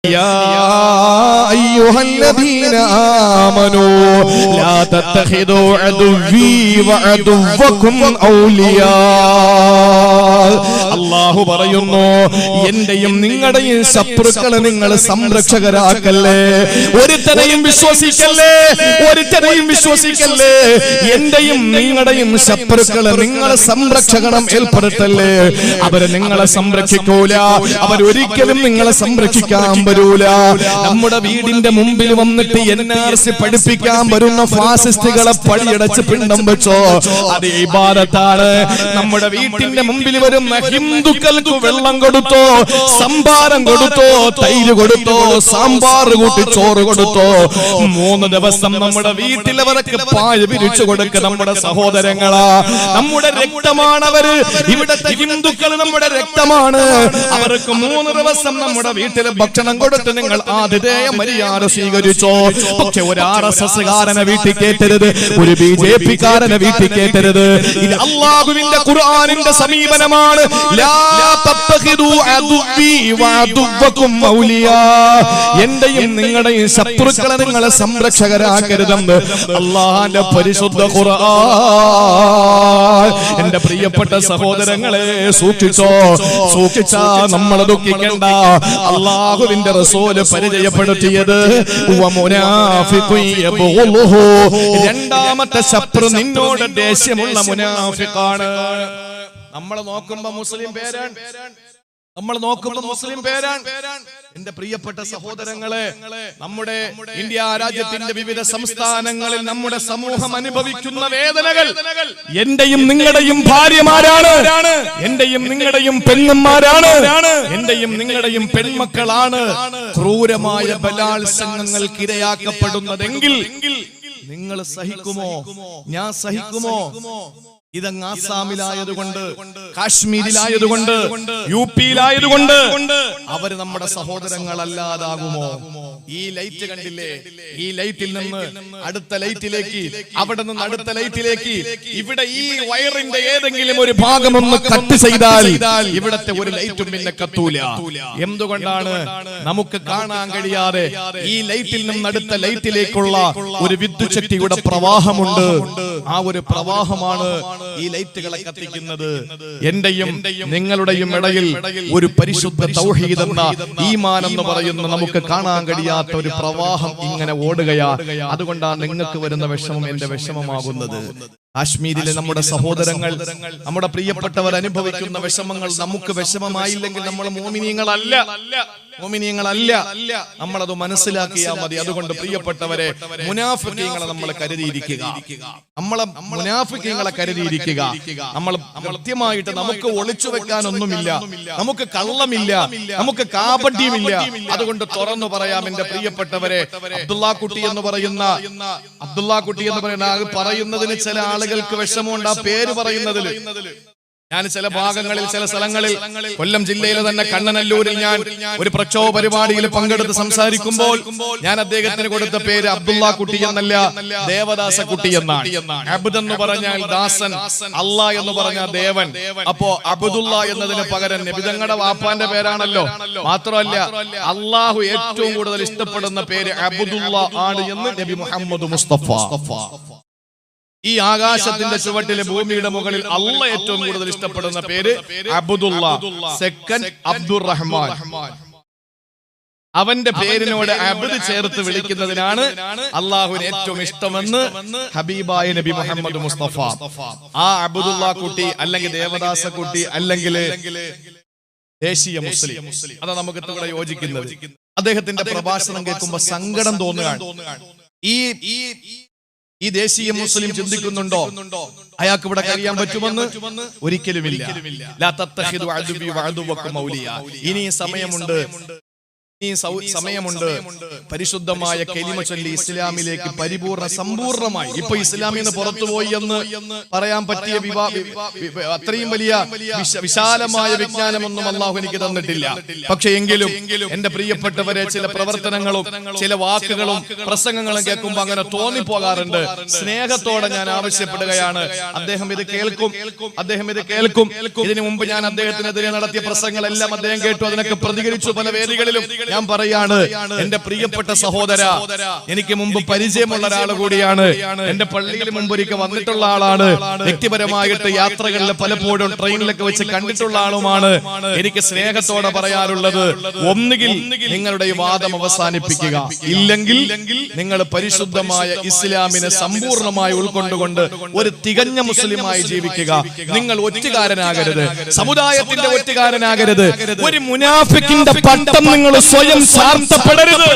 يا أيها الذين آمنوا لا تتخذوا عدوي وعدوكم أولياء അല്ലാഹു പറയുന്നു എന്റെയും നിങ്ങളുടെയും ശത്രുക്കളെ നിങ്ങൾ സംരക്ഷകരാക്കല്ലേ ഒരുത്തനെയും വിശ്വസിക്കല്ലേ എന്റെയും നിങ്ങളുടെയും ശത്രുക്കളെ നിങ്ങൾ സംരക്ഷകണം ഏർപ്പെടുത്തല്ലേ അവരെ നിങ്ങളെ സംരക്ഷിക്കൂല അവരൊരിക്കലും നിങ്ങളെ സംരക്ഷിക്കാൻ വരൂല നമ്മുടെ വീടിന്റെ മുമ്പിൽ വന്നിട്ട് NRC പഠിപ്പിക്കാൻ വരുന്ന ഫാസിസ്റ്റുകളെ പടിയടച്ച് പിണ്ടം വെച്ചോ അത് ഇബാദത്താണ് നമ്മുടെ വീട്ടിന്റെ മുമ്പിൽ വരുന്ന ഹിന്ദുക്കൾക്ക് വെള്ളം കൊടുത്തോ സംഭാരം കൊടുത്തോ തൈര് കൊടുത്തോ സാമ്പാർ കൂട്ടി ചോറ് കൊടുത്തോ 3 ദിവസം നമ്മുടെ വീട്ടിലവർക്ക് പായ വിരിച്ചു കൊടുക്ക നമ്മുടെ സഹോദരങ്ങളാ നമ്മുടെ രക്തമാണവര് ഇവിടത്തെ ഹിന്ദുക്കൾ നമ്മുടെ രക്തമാണ് അവർക്ക് 3 ദിവസം നമ്മുടെ വീട്ടിലെ ഭക്ഷണം കൊടുത്ത് നിങ്ങൾ ആതിഥേയ മര്യാദ സ്വീകരിച്ചോ പക്ഷെ ഒരു RSSകാരനെ വീട്ടിൽ കേറ്റരുത് ഒരു BJP കാരനെ വീട്ടിൽ കേറ്റരുത് ഇത് അല്ലാഹുവിന്റെ ഖുർആനിന്റെ സമീപനമാണ് ലാ തത്തഖിദു അദുവി വഅദുവകും ഔലിയാ എന്റെയും നിങ്ങളുടെയും ശത്രുക്കളെ നിങ്ങളെ സംരക്ഷകരാക്കരുതെന്ന് അല്ലാഹുവിന്റെ പരിശുദ്ധ ഖുർആൻ എന്റെ പ്രിയപ്പെട്ട സഹോദരങ്ങളെ സൂക്ഷിച്ചാ നമ്മൾ ദുഃഖിക്കണ്ട അല്ലാഹുവിന്റെ റസൂല് പരിചയപ്പെടുത്തിയത് രണ്ടാമത്തെ ശത്രു നിന്നോട് ദേഷ്യമുള്ള മുനാഫിഖാണ് നമ്മൾ നോക്കുമ്പോ മുസ്ലിം പേരാണ് എന്റെ പ്രിയപ്പെട്ട സഹോദരങ്ങളെ നമ്മുടെ ഇന്ത്യ രാജ്യത്തിന്റെ വിവിധ സംസ്ഥാനങ്ങളിൽ നമ്മുടെ സമൂഹം അനുഭവിക്കുന്ന വേദനകൾ എന്റെയും നിങ്ങളുടെയും ഭാര്യമാരാണ് എന്റെയും നിങ്ങളുടെയും പെണ്ണന്മാരാണ് എന്റെയും നിങ്ങളുടെയും പെൺമക്കളാണ് ക്രൂരമായ ബലാത്സംഗങ്ങൾക്ക് ഇരയാക്കപ്പെടുന്നതെങ്കിൽ നിങ്ങൾ സഹിക്കുമോ ഞാൻ സഹിക്കുമോ ഇതങ്ങ് ആസാമിലായതുകൊണ്ട് കാശ്മീരിലായതുകൊണ്ട് UP-യിലായതുകൊണ്ട് അവര് നമ്മുടെ സഹോദരങ്ങളല്ലാതാകുമോ ഈ ലൈറ്റ് കണ്ടില്ലേ ഈ ലൈറ്റിൽ നിന്ന് അടുത്ത ലൈറ്റിലേക്ക് അവിടെ നിന്ന് അടുത്ത ലൈറ്റിലേക്ക് ഇവിടെ ഈ വയറിന്റെ ഏതെങ്കിലും ഒരു ഭാഗം ഒന്ന് കട്ട് ചെയ്താൽ ഇവിടത്തെ ഒരു ലൈറ്റും പിന്നെ കത്തൂല എന്തുകൊണ്ടാണ് നമുക്ക് കാണാൻ കഴിയാതെ ഈ ലൈറ്റിൽ നിന്ന് അടുത്ത ലൈറ്റിലേക്കുള്ള ഒരു വിദ്യുത് ശക്തിയുടെ പ്രവാഹമുണ്ട് ആ ഒരു പ്രവാഹമാണ് ഈ ലൈറ്റുകളെ കത്തിക്കുന്നത് എന്റെയും നിങ്ങളുടെയും ഇടയിൽ ഒരു പരിശുദ്ധ തൗഹീദ് എന്ന ഈമാൻ എന്ന് പറയുന്ന നമുക്ക് കാണാൻ കഴിയാത്ത ഒരു പ്രവാഹം ഇങ്ങനെ ഓടുകയാ അതുകൊണ്ടാണ് നിങ്ങൾക്ക് വരുന്ന വിഷമം എന്റെ വിഷമമാകുന്നത് കാശ്മീരിലെ നമ്മുടെ സഹോദരങ്ങൾ നമ്മുടെ പ്രിയപ്പെട്ടവർ അനുഭവിക്കുന്ന വിഷമങ്ങൾ നമുക്ക് വിഷമമായില്ലെങ്കിൽ നമ്മൾ മോമിനീങ്ങളല്ല നമ്മളത് മനസ്സിലാക്കിയാൽ മതി അതുകൊണ്ട് പ്രിയപ്പെട്ടവരെ മുനാഫിഖീങ്ങളെ നമ്മൾ കരുതിയിരിക്കുക നമ്മൾ കൃത്യമായിട്ട് നമുക്ക് ഒളിച്ചു വെക്കാനൊന്നുമില്ല നമുക്ക് കള്ളമില്ല നമുക്ക് കാപട്യമില്ല അതുകൊണ്ട് തുറന്നു പറയാം എന്റെ പ്രിയപ്പെട്ടവരെ അബ്ദുള്ള കുട്ടി എന്ന് പറയുന്ന പറയുന്നതിന് ചില ആളുകൾക്ക് വിഷമമുണ്ട് ആ പേര് പറയുന്നതിൽ ഞാൻ ചില ഭാഗങ്ങളിൽ ചില സ്ഥലങ്ങളിൽ കൊല്ലം ജില്ലയിലെ തന്നെ കണ്ണനല്ലൂരിൽ ഞാൻ ഒരു പ്രക്ഷോഭ പരിപാടിയിൽ പങ്കെടുത്ത് സംസാരിക്കുമ്പോൾ ഞാൻ അദ്ദേഹത്തിന് കൊടുത്ത പേര് അബ്ദുള്ള കുട്ടി എന്നല്ല ദേവദാസ കുട്ടി എന്നാണ് അബ്ദ് എന്ന് പറഞ്ഞാൽ ദാസൻ അല്ലാ എന്ന് പറഞ്ഞാൽ ദേവൻ അപ്പോ അബ്ദുള്ള എന്നതിന് പകരം നബി തങ്ങളുടെ വാപ്പാന്റെ പേരാണല്ലോ മാത്രമല്ല അള്ളാഹു ഏറ്റവും കൂടുതൽ ഇഷ്ടപ്പെടുന്ന പേര് അബ്ദുള്ള ആണ് എന്ന് നബി മുഹമ്മദ് മുസ്തഫ ഈ ആകാശത്തിന്റെ ചുവട്ടിലെ ഭൂമിയുടെ മുകളിൽ അള്ളാഹ് ഏറ്റവും കൂടുതൽ ഇഷ്ടപ്പെടുന്ന പേര് അബ്ദുള്ള സെക്കൻഡ് അബ്ദുറഹ്മാൻ അവന്റെ പേരിനോട് അബ്ദ് ചേർത്ത് വിളിക്കുന്നതിനാണ് അള്ളാഹുവിന് ഏറ്റവും ഇഷ്ടമെന്ന് ഹബീബായ നബി മുഹമ്മദ് മുസ്തഫ ആ അബ്ദുള്ള കുട്ടി അല്ലെങ്കിൽ ദേവദാസ കുട്ടി അല്ലെങ്കിൽ ദേശീയ മുസ്ലിം അതാ നമുക്ക് ഇവിടെ യോജിക്കുന്നത് അദ്ദേഹത്തിന്റെ പ്രഭാഷണം കേൾക്കുമ്പോ സങ്കടം തോന്നുകയാണ് ഈ ദേശീയ മുസ്ലിം ചിന്തിക്കുന്നുണ്ടോ അയാൾക്ക് ഇവിടെ കഴിയാൻ പറ്റുമെന്ന് ഒരിക്കലുമില്ല ലാ തത്തഖിദു അദുവി വഅദുവകും ഔലിയാ ഇനി സമയമുണ്ട് പരിശുദ്ധമായ കലിമ ചൊല്ലി ഇസ്ലാമിലേക്ക് സമ്പൂർണമായി ഇപ്പൊ ഇസ്ലാമിൽ നിന്ന് പുറത്തുപോയി എന്ന് പറയാൻ പറ്റിയ അത്രയും വലിയ വിശാലമായ വിജ്ഞാനമൊന്നും അള്ളാഹു എനിക്ക് തന്നിട്ടില്ല പക്ഷെ എങ്കിലും എന്റെ പ്രിയപ്പെട്ടവരെ ചില പ്രവർത്തനങ്ങളും ചില വാക്കുകളും പ്രസംഗങ്ങളും കേൾക്കുമ്പോൾ അങ്ങനെ തോന്നിപ്പോകാറുണ്ട് സ്നേഹത്തോടെ ഞാൻ ആവശ്യപ്പെടുകയാണ് അദ്ദേഹം ഇത് കേൾക്കും ഇതിനു മുമ്പ് ഞാൻ അദ്ദേഹത്തിനെതിരെ നടത്തിയ പ്രസംഗങ്ങളെല്ലാം അദ്ദേഹം കേട്ടു അതിനൊക്കെ പ്രതികരിച്ചു പല വേദികളിലും ഞാൻ പറയാണ്, എന്റെ പ്രിയപ്പെട്ട സഹോദര, എനിക്ക് മുമ്പ് പരിചയമുള്ള ഒരാൾ കൂടിയാണ്. എന്റെ പള്ളിയിൽ മുമ്പൊരിക്കൽ വന്നിട്ടുള്ള ആളാണ്. വ്യക്തിപരമായിട്ട് യാത്രകളിൽ പലപ്പോഴും ട്രെയിനിലൊക്കെ വെച്ച് കണ്ടിട്ടുള്ള ആളുമാണ്. എനിക്ക് സ്നേഹത്തോടെ പറയാനുള്ളത്, ഒന്നുകിൽ നിങ്ങളുടെ ഈ വാദം അവസാനിപ്പിക്കുക, ഇല്ലെങ്കിൽ നിങ്ങൾ പരിശുദ്ധമായ ഇസ്ലാമിനെ സമ്പൂർണ്ണമായി ഉൾക്കൊണ്ടുകൊണ്ട് ഒരു തികഞ്ഞ മുസ്ലിമായി ജീവിക്കുക. നിങ്ങൾ ഒറ്റുകാരനാകരുത്, സമുദായത്തിന്റെ ഒറ്റുകാരനാകരുത്, ഒരു മുനാഫിക്കിന്റെ പട്ടം നിങ്ങൾ സ്വയം സാർത്ഥപ്പെടരുത്.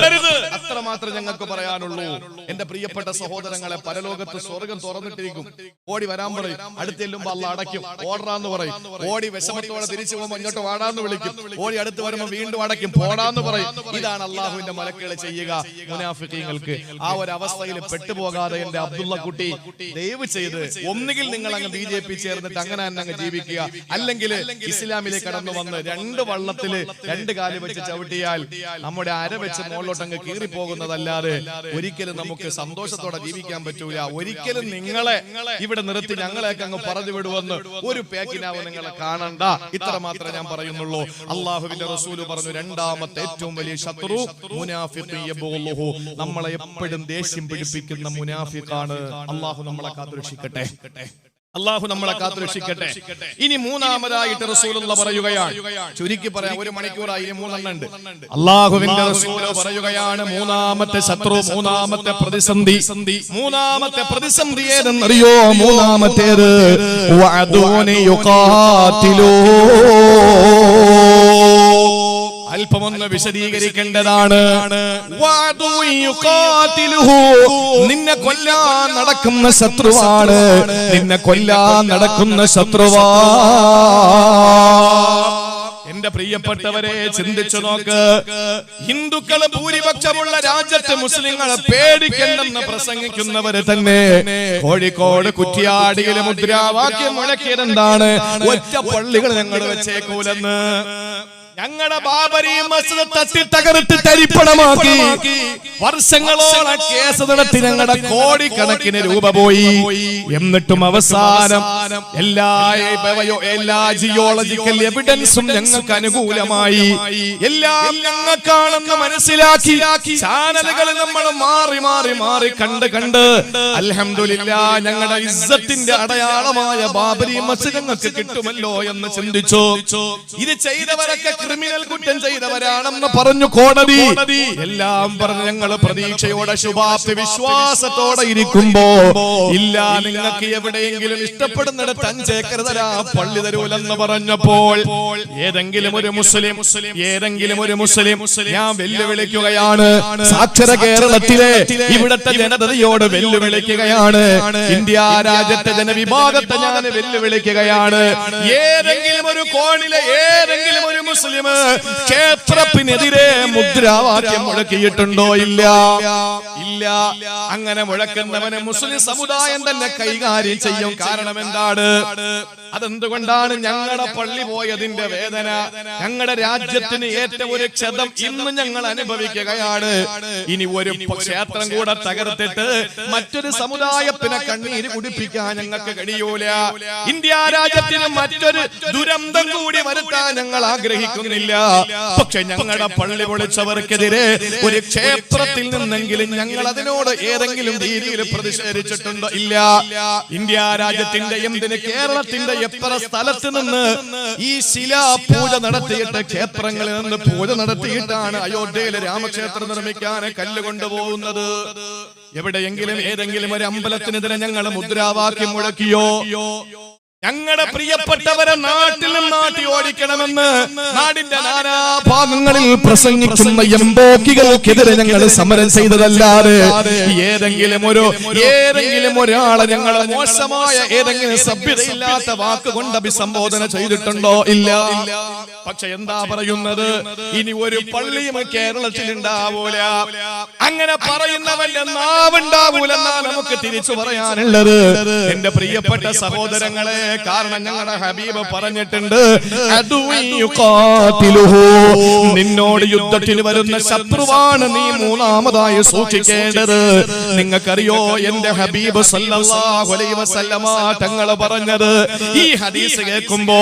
അത്രമാത്രം ഞങ്ങൾക്ക് പറയാനുള്ളൂ. എന്റെ പ്രിയപ്പെട്ട സഹോദരങ്ങളെ, പരലോകത്ത് സ്വർഗം തുറന്നിട്ടിരിക്കും. ഓടി വരാൻ പറയും, അടുത്തെല്ലുമ്പോ അള്ളാഹ് അടയ്ക്കും. ഓടാന്ന് പറയും. ഓടി വിഷമത്തോടെ തിരിച്ചു പോകുമ്പോൾ ഇങ്ങോട്ട് വാടാന്ന് വിളിക്കും. ഓടി അടുത്ത് വരുമ്പോൾ വീണ്ടും അടയ്ക്കും, പോടാന്ന് പറയും. ഇതാണ് അള്ളാഹുവിന്റെ മലക്കുകൾ ചെയ്യുക മുനാഫിക്കീങ്ങൾക്ക്. ആ ഒരു അവസ്ഥയിൽ പെട്ടുപോകാതെ എന്റെ അബ്ദുള്ള കുട്ടി ദയവ് ചെയ്ത് ഒന്നുകിൽ നിങ്ങൾ അങ്ങ് BJP ചേർന്നിട്ട് അങ്ങനെ തന്നെ അങ്ങ് ജീവിക്കുക, അല്ലെങ്കിൽ ഇസ്ലാമിലേക്ക് കടന്നു വന്ന് രണ്ട് വള്ളത്തില് രണ്ട് കാല് വെച്ച് ചവിട്ടിയാൽ നമ്മുടെ അര വെച്ച് മുകളിലോട്ടങ്ങ് കീറിപ്പോകുന്നതല്ലാതെ ഒരിക്കലും നമുക്ക് സന്തോഷത്തോടെ ജീവിക്കാൻ പറ്റൂല. ഒരിക്കലും നിങ്ങളെ ഇവിടെ നിർത്തി ഞങ്ങളെയൊക്കെ അങ്ങ് പറഞ്ഞു വിടുവെന്ന് ഒരു പേക്കിനാവ് നിങ്ങളെ കാണണ്ട. ഇത്ര മാത്രമേ ഞാൻ പറയുന്നുള്ളൂ. അള്ളാഹുവിന്റെ റസൂല് പറഞ്ഞു, രണ്ടാമത്തെ ഏറ്റവും വലിയ ശത്രു മുനാഫിഖ് യബൂലുഹു, നമ്മളെ എപ്പോഴും ദേഷ്യം പിടിപ്പിക്കുന്ന മുനാഫിഖാണ്. അള്ളാഹു നമ്മളെ കാത്തുരക്ഷിക്കട്ടെ. അള്ളാഹു നമ്മളെ കാത്തുരക്ഷിക്കട്ടെ. ഇനി മൂന്നാമതായിട്ട് റസൂലുള്ള പറയുകയാണ്, ചുരുക്കി പറയാം, 1 മണിക്കൂറായി, 3 എണ്ണം ഉണ്ട്. അള്ളാഹുവിന്റെ റസൂല് പറയുകയാണ്, മൂന്നാമത്തെ ശത്രു, മൂന്നാമത്തെ പ്രതിസന്ധി. മൂന്നാമത്തെ പ്രതിസന്ധി ഏതെന്നറിയോ? മൂന്നാമത്തേത് വഅദൂനി യുഖാതിലൂ. അല്പമൊന്ന് വിശദീകരിക്കേണ്ടതാണ്. നിന്നെ കൊല്ലാൻ നടക്കുന്ന ശത്രുവാണ്, നിന്നെ കൊല്ലാൻ നടക്കുന്ന ശത്രുവാ. എന്റെ പ്രിയപ്പെട്ടവരെ, ചിന്തിച്ചു നോക്ക്. ഹിന്ദുക്കള് ഭൂരിപക്ഷമുള്ള രാജ്യത്ത് മുസ്ലിങ്ങളെ പേടിക്കണ്ടെന്ന് പ്രസംഗിക്കുന്നവര് തന്നെ കോഴിക്കോട് കുറ്റിയാടിയിലെ മുദ്രാവാക്യം മുഴക്കിയതെന്താണ്? ഒറ്റ പള്ളികൾ ഞങ്ങൾ വെച്ചേക്കൂലെന്ന്. ഞങ്ങളുടെ ബാബരി മസ്ജിദ് തട്ടി തകർത്ത് തരിപ്പണമാക്കി വർഷങ്ങളോളം കേസ് നടത്തി ഞങ്ങളുടെ കോടിക്കണക്കിന് രൂപ പോയി. എന്നിട്ടും അവസാനം എല്ലാ ജിയോളജിക്കൽ എവിഡൻസും ഞങ്ങൾക്ക് അനുകൂലമായി. എല്ലാം ഞങ്ങൾക്കാണെന്ന് മനസ്സിലാക്കി ചാനലുകൾ നമ്മൾ മാറി മാറി മാറി കണ്ട് അൽഹംദുലില്ലാഹ് ഞങ്ങളുടെ ഇസ്സത്തിന്റെ അടയാളമായ ബാബരി മസ്ജിദ് ഞങ്ങൾക്ക് കിട്ടുമല്ലോ എന്ന് ചിന്തിച്ചു. ഇത് ചെയ്തവരൊക്കെ ക്രിമിനൽ കുറ്റം ചെയ്തവരാണെന്ന് പറഞ്ഞു കോടതി. എല്ലാം പറഞ്ഞ് ഞങ്ങൾ പ്രതീക്ഷയോടെ ശുഭാപ്തി വിശ്വാസത്തോടെ ഇരിക്കുമ്പോ, ഇല്ല നിങ്ങൾക്ക് എവിടെയെങ്കിലും ഇഷ്ടപ്പെടുന്നിടത്ത് 5 ഏക്കർ തരാ പള്ളി തരൂലെന്ന് പറഞ്ഞപ്പോൾ ഏതെങ്കിലും ഒരു മുസ്ലിം ഞാൻ വെല്ലുവിളിക്കുകയാണ്. സാക്ഷര കേരളത്തിലെ ഇവിടത്തെ ജനതയോട് വെല്ലുവിളിക്കുകയാണ്. ഇന്ത്യ രാജ്യത്തെ ജനവിഭാഗത്തെ ഞാൻ വെല്ലുവിളിക്കുകയാണ്. ഏതെങ്കിലും ഒരു കോണിലെ ഏതെങ്കിലും ഒരു മുസ്ലിം ക്ഷേത്രത്തിനെതിരെ മുദ്രാവാക്യം മുഴക്കിയിട്ടുണ്ടോ? ഇല്ല. അങ്ങനെ മുഴക്കുന്നവനെ മുസ്ലിം സമുദായം തന്നെ കൈകാര്യം ചെയ്യും. കാരണം എന്താണ്? അതെന്തുകൊണ്ടാണ്? ഞങ്ങളുടെ പള്ളി പോയതിന്റെ വേദന, ഞങ്ങളുടെ രാജ്യത്തിന് ഏറ്റവും ഒരു ക്ഷതം ഇന്ന് ഞങ്ങൾ അനുഭവിക്കുകയാണ്. ഇനി ഒരു ക്ഷേത്രം കൂടെ തകർത്തിട്ട് മറ്റൊരു സമുദായത്തിനെ കണ്ണീര് കുടിപ്പിക്കാൻ ഞങ്ങൾക്ക് കഴിയൂല. ഇന്ത്യ രാജ്യത്തിന് മറ്റൊരു ദുരന്തം കൂടി വരുത്താൻ ഞങ്ങൾ ആഗ്രഹിക്കുന്നില്ല. പക്ഷെ ഞങ്ങളുടെ പള്ളി പൊളിച്ചവർക്കെതിരെ ഒരു ക്ഷേത്രത്തിൽ നിന്നെങ്കിലും ഞങ്ങൾ അതിനോട് ഏതെങ്കിലും രീതിയിൽ പ്രതിഷേധിച്ചിട്ടുണ്ടോ? ഇല്ല. ഇന്ത്യ രാജ്യത്തിന്റെ എന്തിന് കേരളത്തിന്റെ എത്ര സ്ഥലത്ത് നിന്ന് ഈ ശിലാ പൂജ നടത്തിയിട്ട്, ക്ഷേത്രങ്ങളിൽ നിന്ന് പൂജ നടത്തിയിട്ടാണ് അയോധ്യയിലെ രാമക്ഷേത്രം നിർമ്മിക്കാൻ കല്ല് കൊണ്ടുപോകുന്നത്. എവിടെയെങ്കിലും ഏതെങ്കിലും ഒരു അമ്പലത്തിനെതിരെ ഞങ്ങൾ മുദ്രാവാക്യം മുഴക്കിയോ? ഞങ്ങളുടെ പ്രിയപ്പെട്ടവരെ നാട്ടിൽ നാട്ടി ഓടിക്കണമെന്ന് നാടിന്റെ നാനാഭാഗങ്ങളിൽ പ്രസംഗിക്കുന്ന എംബോക്കികൾക്കെതിരെ ഞങ്ങൾ സമരം ചെയ്തതല്ലാതെ ഏതെങ്കിലും ഒരാളെ ഞങ്ങൾ മോശമായ ഏതെങ്കിലും സഭ്യതയില്ലാത്ത വാക്കുകൊണ്ട് അഭിസംബോധന ചെയ്തിട്ടുണ്ടോ? ഇല്ല. പക്ഷെ എന്താ പറയുന്നത്? ഇനി ഒരു പള്ളിയും കേരളത്തിൽ ഉണ്ടാവൂല. അങ്ങനെ പറയുന്നവന്റെ നാവുണ്ടാവൂലെന്നാ നമുക്ക് തിരിച്ചു പറയാനുള്ളത്. എന്റെ പ്രിയപ്പെട്ട സഹോദരങ്ങളെ, കാരണം ഞങ്ങളുടെ ഹബീബ് പറഞ്ഞിട്ടുണ്ട് നിന്നോട് യുദ്ധത്തിന് വരുന്ന ശത്രുവാണ് നീ മൂന്നാമതായി സൂക്ഷിക്കേണ്ടത്. നിങ്ങൾക്കറിയോ എന്റെ ഹബീബ് സല്ലല്ലാഹു അലൈഹി വസല്ലമ തങ്ങൾ പറഞ്ഞത്? ഈ ഹദീസ് കേൾക്കുമ്പോ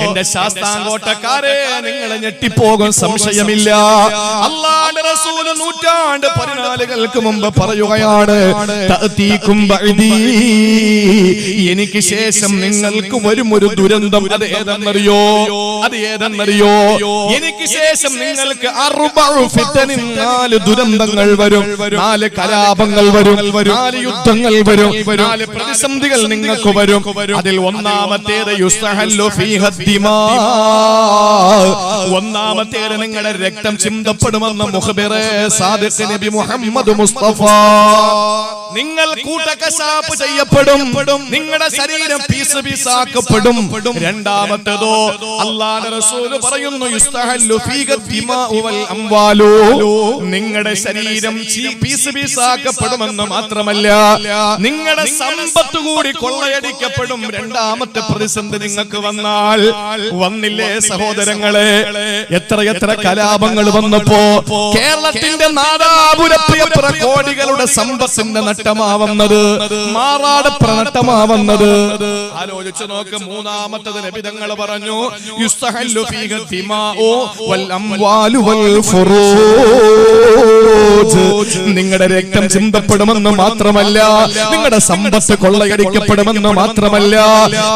എന്റെ ശാസ്താംകോട്ടക്കാരെ നിങ്ങൾ ഞെട്ടിപ്പോകും, സംശയമില്ല. അല്ലാഹുവിന്റെ റസൂൽ 14 മുമ്പ് പറയുകയാണ്, തഅതീകും ബഅദീ, എനിക്ക് ശേഷം നിങ്ങൾക്ക് വരും ഒരു ദുരന്തം. അത് ഏതെന്നറിയോ? എനിക്ക് ശേഷം നിങ്ങൾക്ക് 4 ദുരന്തങ്ങൾ വരും, 4 കലാപങ്ങൾ വരും, 4 യുദ്ധങ്ങൾ വരും, 4 പ്രതിസന്ധികൾ നിങ്ങൾക്ക് വരും. അതിൽ ഒന്നാമത്തേത് യുസ്തഹല്ലു ഫീഹ ദിമാ, ഒന്നാമത്തേത് നിങ്ങളുടെ രക്തം ചിന്തപ്പെടുമെന്ന് മുഖബിറെ സാദിഖ് നബി മുഹമ്മദ് മുസ്തഫ. നിങ്ങൾ കൂട്ടക്കശാപ്പ് ചെയ്യപ്പെടും, നിങ്ങളുടെ ശരീരം പീസ് പീസാക്കപ്പെടും. രണ്ടാമത്തേതോ അല്ലാഹുവിന്റെ റസൂൽ പറയുന്നു, യുസ്തഹല്ലു ഫീഹ ദിമാഉ വൽ അംവാലു, നിങ്ങളുടെ ശരീരം പീസ് പീസാക്കപ്പെടുമെന്ന് മാത്രമല്ല നിങ്ങളുടെ സമ്പത്ത് കൂടി കൊള്ളയടിക്കപ്പെടും. രണ്ടാമത്തെ പ്രതിസന്ധി നിങ്ങൾക്ക് വന്നില്ലേ സഹോദരങ്ങളെ? എത്ര കലാപങ്ങൾ വന്നപ്പോ കേരളത്തിന്റെ നാദാപുരപ്രിയപ്ര കോടികളുടെ സമ്പത്തിന്റെ നഷ്ടമാവുന്നത്, മാറാടപ്ര നഷ്ടമാവുന്നത്. ആലോചിച്ചു നോക്ക്. മൂന്നാമത്തത് നബി തങ്ങൾ പറഞ്ഞു, യുസ്തഹല്ലു ഫീഹ ദിമാഉ വൽ അംവാലു വൽ ഫുറൂജ്, നിങ്ങളുടെ രക്തം ചിന്തപ്പെടുമെന്ന് മാത്രമല്ല നിങ്ങളുടെ സമ്പത്ത് കൊള്ളയടിക്കപ്പെടുമെന്ന് മാത്രമല്ല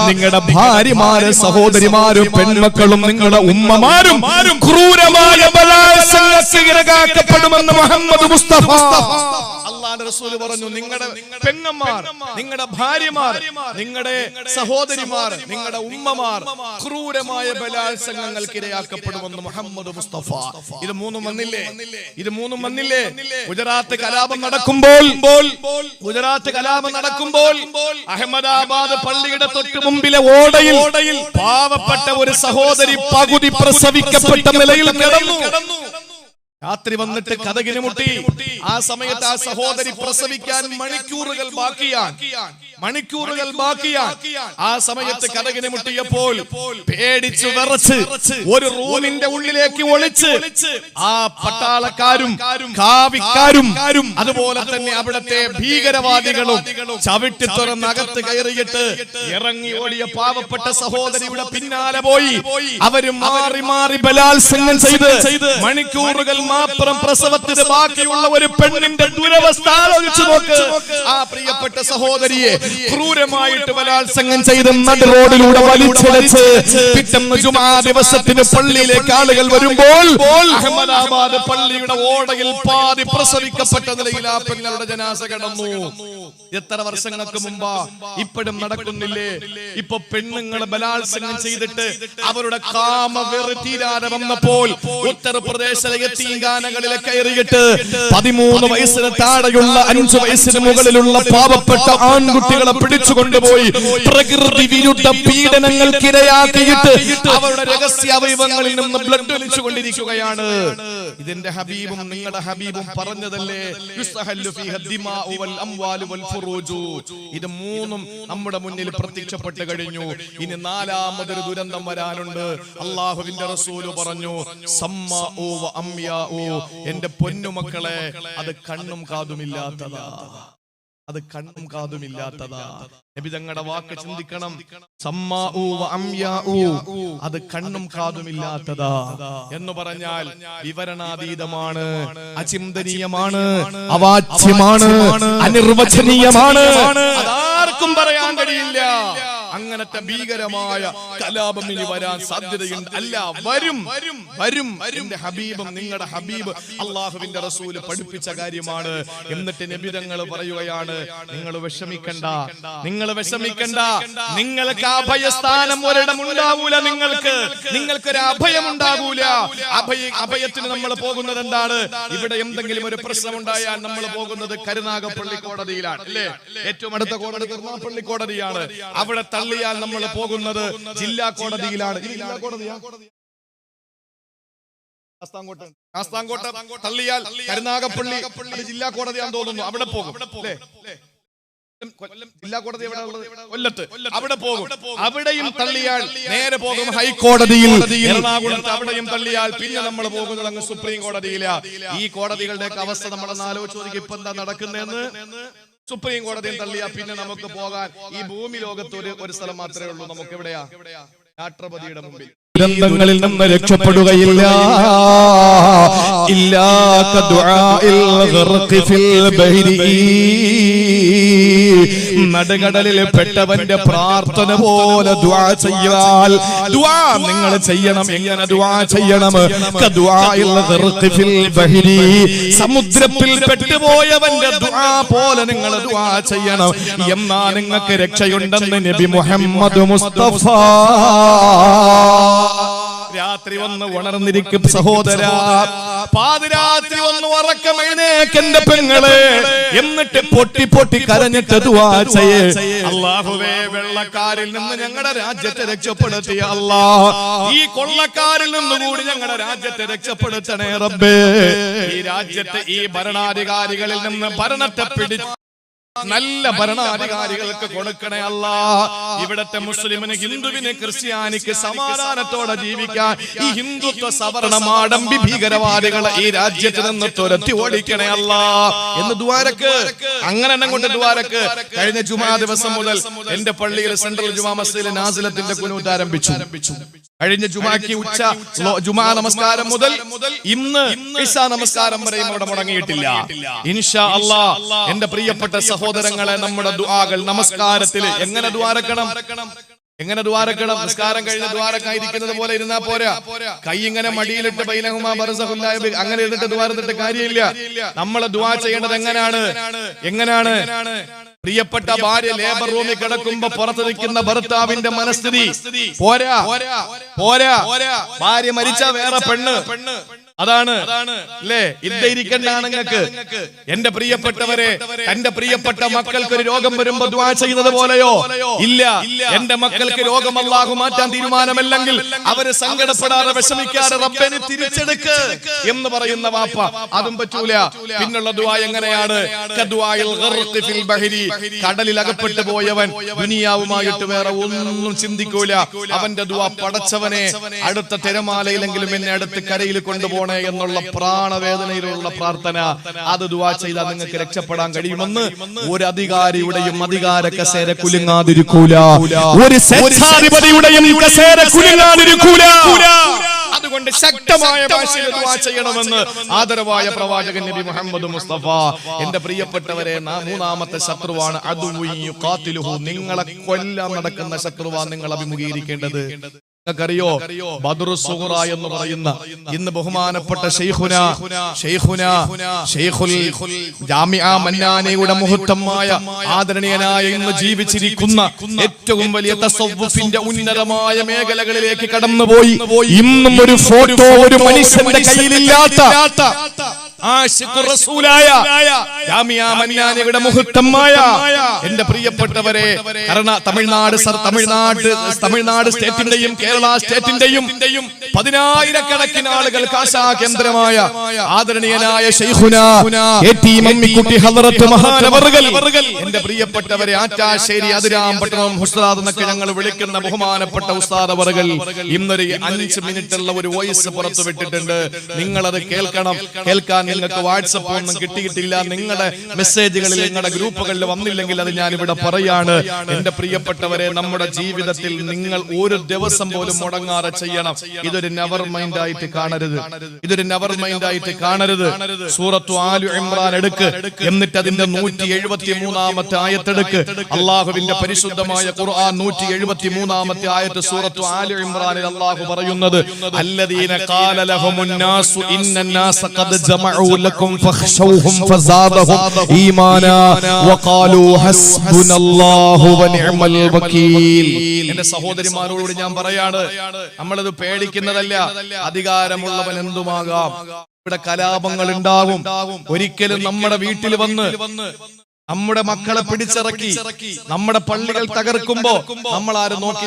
നിങ്ങളുടെ ഭാര്യമാരും സഹോദരിമാരും പെൺമക്കളും നിങ്ങളുടെ ഉമ്മമാരും ക്രൂരമായ ബലാത്സംഗത്തിന് ഇരയാക്കപ്പെടുമെന്ന് മുഹമ്മദ് മുസ്തഫ. അല്ലാഹുവിന്റെ റസൂൽ പറഞ്ഞു, നിങ്ങളുടെ പെങ്ങന്മാർ, നിങ്ങളുടെ ഭാര്യമാർ, നിങ്ങളുടെ സഹോദരിമാർ, നിങ്ങളുടെ ഉമ്മമാർ ക്രൂരമായ ബലാത്സംഗങ്ങൾക്ക് ഇരയാക്കപ്പെടുമെന്ന് മുഹമ്മദ് മുസ്തഫ. ഇത് മൂന്നും വന്നില്ലേ? ഗുജറാത്ത് കലാപം നടക്കുമ്പോൾ അഹമ്മദാബാദ് പള്ളിയുടെ തൊട്ട് മുമ്പിലെ ഓടയിൽ പാവപ്പെട്ട ഒരു സഹോദരി പകുതി പ്രസവിക്കപ്പെട്ട നിലയിൽ കിടന്നു. രാത്രി വന്നിട്ട് കതകിന് മുട്ടി. ആ സമയത്ത് ആ സഹോദരി പ്രസവിക്കാൻ മണിക്കൂറുകൾ ബാക്കിയാൻ. ആ സമയത്ത് കതകിന് മുട്ടിയപ്പോൾ പേടിച്ചു വിറച്ച് ഒരു റൂമിന്റെ ഉള്ളിലേക്ക് ഒളിച്ച് ആ പട്ടാളക്കാരും കാവിക്കാരും അതുപോലെ തന്നെ അവിടത്തെ ഭീകരവാദികളും ചവിട്ടി തുറന്നകത്ത് കയറിയിട്ട് ഇറങ്ങി ഓടിയ പാവപ്പെട്ട സഹോദരിയുടെ പിന്നാലെ പോയി അവര് മാറി ബലാത്സംഗം ചെയ്ത് മണിക്കൂറുകൾ മാത്രം പ്രസവത്തിന് ബാക്കിയുള്ള ഒരു പെണ്ണിന്റെ ദുരവസ്ഥ ആലോചിച്ചു നോക്ക്. ആ പ്രിയപ്പെട്ട സഹോദരിയെ ക്രൂരമായിട്ട് ബലാത്സംഗം ചെയ്ത് നടു റോഡിലൂടെ വലിച്ചിഴച്ച് പിറ്റേന്ന് ജുമാ ദിവസത്തിന് പള്ളിയിലേക്ക് ആളുകൾ വരുമ്പോൾ അഹമ്മദാബാദ് പള്ളിയുടെ ഓടയിൽ പാതി പ്രസവിക്കപ്പെട്ട നിലയിൽ ആ പെങ്ങളുടെ ജനാസ കിടന്നു. എത്ര വർഷങ്ങൾക്ക് മുമ്പാ? ഇപ്പോഴും നടക്കുന്നില്ലേ? ഇപ്പൊ പെണ്ണുങ്ങൾ ബലാത്സംഗം ചെയ്തിട്ട് അവരുടെ കാമ വെറി തീരാതെ വന്നപ്പോൾ ഉത്തർപ്രദേശിലെ യതീംഖാനകളിലെ കയറിയിട്ട് 13 വയസ്സിന് താഴെയുള്ള 5 വയസ്സിന് മുകളിലുള്ള പാവപ്പെട്ട ആൺകുട്ടികളെ പിടിച്ചു കൊണ്ടുപോയി പ്രകൃതി വിരുദ്ധ പീഡനങ്ങൾക്കിരയാക്കിയിട്ട് അവരുടെ രഹസ്യ അവയവങ്ങളിൽ നിന്ന് ബ്ലഡ് ഒലിച്ചു കൊണ്ടിരിക്കുകയാണ്. ഇതിന്റെ ഹബീബും നിങ്ങളുടെ ഹബീബും പറഞ്ഞതല്ലേ, യുസ്തഹല്ലു ഫീഹ ദിമാഉ വൽ അംവാലു വൽ ഫുറൂജു. ഇത് മൂന്നും നമ്മുടെ മുന്നിൽ പ്രത്യക്ഷപ്പെട്ട് കഴിഞ്ഞു. ഇനി 4ാമതൊരു ദുരന്തം വരാനുണ്ട്. അല്ലാഹുവിന്റെ റസൂൽ പറഞ്ഞു, സമ്മാഉ വ അംയാഉ, എന്റെ പൊന്നുമക്കളെ, അത് കണ്ണും കാതുമില്ലാത്തതാ. നബി തങ്ങളുടെ വാക്ക് ചിന്തിക്കണം. സമ്മാഉ വ അംയാഉ, അത് കണ്ണും കാതുമില്ലാത്തതാ എന്ന് പറഞ്ഞാൽ വിവരണാതീതമാണ്, അചിന്തനീയമാണ്, അവാച്യമാണ്, അനിർവചനീയമാണ്. അതാർക്കും പറയാൻ കഴിയില്ല. അങ്ങനത്തെ ഭീകരമായ കലാപം ഇനി വരാൻ സാധ്യതയുണ്ട്. അല്ല, വരും. എന്റെ ഹബീബും നിങ്ങളുടെ ഹബീബ് അള്ളാഹുവിന്റെ റസൂല് പഠിപ്പിച്ച കാര്യമാണ്. എന്നിട്ട് നബി തങ്ങൾ പറയുകയാണ്, നിങ്ങൾ വിഷമിക്കണ്ട. നിങ്ങൾക്ക് അഭയസ്ഥാനം ഒരിടം ഉണ്ടാവൂല. നിങ്ങൾക്കൊരു അഭയം ഉണ്ടാകൂല. അഭയത്തിന് നമ്മൾ പോകുന്നത് എന്താണ്? ഇവിടെ എന്തെങ്കിലും ഒരു പ്രശ്നം ഉണ്ടായാൽ നമ്മൾ പോകുന്നത് കരുനാഗപ്പള്ളി കോടതിയിലാണ്, അല്ലേ? ഏറ്റവും അടുത്ത കോടതി കരുനാഗപ്പള്ളി കോടതിയാണ്. അവിടെ തള്ളിയാൽ നമ്മൾ പോകുന്നത് ജില്ലാ കോടതിയിലാണ്. ശാസ്താംകോട്ട തള്ളിയാൽ കരുനാഗപ്പള്ളി ജില്ലാ കോടതിയാണെന്ന് തോന്നുന്നു, അവിടെ പോകും, അല്ലേ? ജില്ലാ കോടതി എവിടെ ഉള്ളത്? കൊല്ലത്ത്. അവിടെ പോകും. അവിടെയും തള്ളിയാൽ നേരെ പോകും ഹൈക്കോടതിയിൽ. എറണാകുളത്ത് അവിടെയും തള്ളിയാൽ പിന്നെ നമ്മൾ പോകുന്നത് അങ്ങ് സുപ്രീം കോടതിയിലാ. ഈ കോടതികളുടെ അവസ്ഥ നമ്മളൊന്ന് ആലോചിച്ച് നോക്കി. ഇപ്പൊ എന്താ നടക്കുന്നതെന്ന്? സുപ്രീം കോടതിയും തള്ളിയാ പിന്നെ നമുക്ക് പോകാൻ ഈ ഭൂമി ലോകത്ത് ഒരു സ്ഥലം മാത്രമേ ഉള്ളൂ. നമുക്ക് എവിടെയാ? രാഷ്ട്രപതിയുടെ മുമ്പിൽ. ദുരന്തങ്ങളിൽ നിന്ന് രക്ഷപ്പെടുകയില്ല. നടുകടലിൽ പെട്ടവന്റെ പ്രാർത്ഥന പോലെ ദുആ ചെയ്യാൽ ദുആ നിങ്ങൾ ചെയ്യണം. എങ്ങനെ ദുആ ചെയ്യണം? സമുദ്രത്തിൽ പെട്ടുപോയവന്റെ ദുആ പോലെ നിങ്ങൾ ദുആ ചെയ്യണം. എന്നാ നിങ്ങൾക്ക് രക്ഷയുണ്ടെന്ന് നബി മുഹമ്മദ് മുസ്തഫ. രാത്രി ഒന്ന് ഉണർന്നിരിക്കും സഹോദരാ. പാതിരാത്രി ഒന്ന് ഉറക്കം എഴുന്നേക്കെന്റെ പെങ്ങളെ. എന്നിട്ട് പൊട്ടി പൊട്ടി കരഞ്ഞിട്ട് ദുആ ചെയ്യേ. അല്ലാഹുവേ, വെള്ളക്കാരിൽ നിന്ന് ഞങ്ങളുടെ രാജ്യത്തെ രക്ഷപ്പെടുത്തിയ അല്ലാ, ഈ കൊള്ളക്കാരിൽ നിന്നുകൂടി ഞങ്ങളുടെ രാജ്യത്തെ രക്ഷപ്പെടുത്തണേ റബ്ബേ. ഈ രാജ്യത്തെ ഈ ഭരണാധികാരികളിൽ നിന്ന് ഭരണത്തെ പിടിച്ച് നല്ല ഭരണാധികാരികൾക്ക് കൊടുക്കണേ അല്ലാ. ഇവിടത്തെ മുസ്ലിമിന്, ഹിന്ദുവിന്, ക്രിസ്ത്യാനിക്ക് സമാധാനത്തോടെ ജീവിക്കാൻ ഈ ഹിന്ദുത്വ സവർണമാടമ്പി ഭീകരവാദികളെ ഈ രാജ്യത്ത് നിന്ന് തുരത്തി ഓടിക്കണേ അല്ലാ എന്ന് ദ്വാരക്ക്. അങ്ങനെ അങ്ങോട്ട് ദ്വാരക്ക്. കഴിഞ്ഞ ജുമാ ദിവസം മുതൽ എന്റെ പള്ളിയിൽ സെൻട്രൽ ജുമാ മസ്ജിദിൽ നാസിലത്തിന്റെ കുനൂത്ത് ആരംഭിച്ചു. കഴിഞ്ഞ ജുമാക്ക് ജുമാ നമസ്കാരം മുതൽ ഇന്ന് ഇശാ നമസ്കാരം വരെയും അവിടെ മുടങ്ങിയിട്ടില്ല. ഇൻഷാ അല്ലാഹ് എന്റെ പ്രിയപ്പെട്ട സഹോദരങ്ങളെ, നമ്മുടെ ദുആകൾ നമസ്കാരത്തിൽ എങ്ങനെ ദ്വാരക്കണം? എങ്ങനെ ദ്വാരക്കണം? നമസ്കാരം കഴിഞ്ഞ് ദ്വാരക്കായിരിക്കുന്നത് പോലെ ഇരുന്നാ പോരാ. കൈ ഇങ്ങനെ മടിയിലിട്ട് ബൈനഹുമാ ബർസഖുല്ലാ അങ്ങനെ ഇരുന്നിട്ട് ദ്വാരത്തിട്ട് കാര്യമില്ല. നമ്മൾ ദുആ ചെയ്യേണ്ടത് എങ്ങനെയാണ്? പ്രിയപ്പെട്ട ഭാര്യ ലേബർ റൂമിൽ കിടക്കുമ്പോ പുറത്ത് നിൽക്കുന്ന ഭർത്താവിന്റെ മനസ്ഥിതി പോരാ. ഭാര്യ മരിച്ച വേറെ പെണ്ണ്, അതാണ് അല്ലേ? ഇരിക്കേണ്ട ആണുങ്ങൾക്ക്. എന്റെ പ്രിയപ്പെട്ടവരെ, എന്റെ പ്രിയപ്പെട്ട മക്കൾക്ക് ഒരു രോഗം വരുമ്പോ ദുആ ചെയ്യുന്നത് പോലെയോ? ഇല്ല. എന്റെ മക്കൾക്ക് രോഗം അല്ലാഹു മാറ്റാൻ തീരുമാനമല്ലെങ്കിൽ അവര് സങ്കടപ്പെടാതെ വിഷമിക്കാതെ റബ്ബനെ തിരിച്ചെടുക്ക് എന്ന് പറയുന്ന വാപ്പ, അതും പറ്റൂല. പിന്നുള്ള ദുആ എങ്ങനെയാണ്? കടലിൽ അകപ്പെട്ടു പോയവൻ ദുനിയാവുമായിട്ട് വേറെ ഒന്നും ചിന്തിക്കൂല. അവന്റെ ദുആ, പടച്ചവനെ അടുത്ത തിരമാലയിലെങ്കിലും എന്നെ അടുത്ത് കരയിൽ കൊണ്ടുപോകണം എന്നുള്ള പ്രാണവേദനയിലുള്ള പ്രാർത്ഥന. അത് ദുആ ചെയ്താൽ നിങ്ങൾക്ക് രക്ഷപ്പെടാൻ കഴിയുമെന്ന് ഒരു അധികാരിയുടെയും അധികാര കസേര കുലുങ്ങാതിരിക്കൂല. ഒരു സ്വേച്ഛാധിപതിയുടെയും കസേര കുലുങ്ങാതിരിക്കൂല. അതുകൊണ്ട് ശക്തമായ ഭാഷയിൽ ദുആ ചെയ്യണമെന്ന് ആദരവായ പ്രവാചകൻ നബി മുഹമ്മദ് മുസ്തഫ. എന്റെ പ്രിയപ്പെട്ടവരെ, മൂന്നാമത്തെ ശത്രുവാണ് അദുവ്വു യുഖാതിലുഹു. നിങ്ങളെ കൊല്ലാൻ നടക്കുന്ന ശത്രുവാണ് നിങ്ങൾ അഭിമുഖീകരിക്കേണ്ടത്. ോ ബദറു സുഗ്റ എന്ന് പറയുന്ന ഇന്ന് ബഹുമാനപ്പെട്ട ശൈഖുൽ ജാമിഅ മന്നാനയുടെ മുഹത്തമായ ആദരണീയനായ ഇന്ന് ജീവിച്ചിരിക്കുന്ന ഏറ്റവും വലിയ തസവ്വുഫിന്റെ ഉന്നതമായ മേഖലകളിലേക്ക് കടന്നുപോയി ഇന്നും ഒരു ഫോട്ടോ ഒരു മനുഷ്യന്റെ കയ്യിലില്ലാത്ത ജാമിഅ മന്നാനയുടെ മുഹത്തമായ എന്റെ പ്രിയപ്പെട്ടവരെ, തമിഴ്നാട് സ്റ്റേറ്റിന്റെയും കേരള സ്റ്റേറ്റിന്റെയും 10,000-കണക്കിന് ആളുകൾ കാശാ കേന്ദ്രമായ ആദരണീയനായ ശൈഖുനാ എ.ടി. മമ്മിക്കുട്ടി ഹളറത്ത് മഹാനവറുകൾ, എന്റെ പ്രിയപ്പെട്ടവരെ, ആറ്റാശ്ശേരി അതിരാമ്പട്ടണം ഉസ്താദ് എന്നൊക്കെ ഞങ്ങൾ വിളിക്കുന്ന ബഹുമാനപ്പെട്ട ഉസ്താദ് അവറുകൾ ഇന്നൊരു 5 മിനിറ്റുള്ള ഒരു വോയിസ് പുറത്തു വിട്ടിട്ടുണ്ട്. നിങ്ങളത് കേൾക്കണം. കേൾക്കാൻ നിങ്ങൾക്ക് വാട്സപ്പ് ഒന്നും കിട്ടിയിട്ടില്ല, നിങ്ങളുടെ മെസ്സേജുകളിൽ നിങ്ങളുടെ ഗ്രൂപ്പുകളിൽ വന്നില്ലെങ്കിൽ അത് ഞാൻ ഇവിടെ പറയാണ്. എന്റെ പ്രിയപ്പെട്ടവരെ, നമ്മുടെ ജീവിതത്തിൽ നിങ്ങൾ ഒരു ദിവസം പോലും മുടങ്ങാതെ ചെയ്യണം. ഇതൊരു നെവർ മൈൻഡ് ആയിട്ട് കാണരുത്. സൂറത്തു ആലു ഇമ്രാൻ എടുക്ക്, എന്നിട്ട് അതിന്റെ 173-ാമത്തെ ആയത്തെടുക്ക്. അള്ളാഹുവിന്റെ പരിശുദ്ധമായ ഖുർആൻ 173-ാമത്തെ ആയത്ത് സൂറത്തു ആലു ഇമ്രാനിൽ അള്ളാഹു പറയുന്നത്, അല്ലദീന ഖാല ലഹുമുൻ നാസു ഇന്നന്നാസ ഖദ് ജമഉ ലക്കും ഫഖ്ശൗഹും ഫസാദഹും ഈമാനാ വഖാലൂ ഹസ്ബുനല്ലാഹു വനിഅമൽ വകീൽ. എന്റെ സഹോദരിമാരോട് ഞാൻ പറയാണ്, നമ്മളത് പേടിക്കുന്നതല്ല. അധികാരമുള്ളവൻ എന്തുമാകാം. ഇവിടെ കലാപങ്ങൾ ഉണ്ടാകും. ഒരിക്കലും നമ്മുടെ വീട്ടിൽ വന്ന് നമ്മുടെ മക്കളെ പിടിച്ചിറക്കി നമ്മുടെ പള്ളികൾ തകർക്കുമ്പോ നമ്മൾ ആരും നോക്കി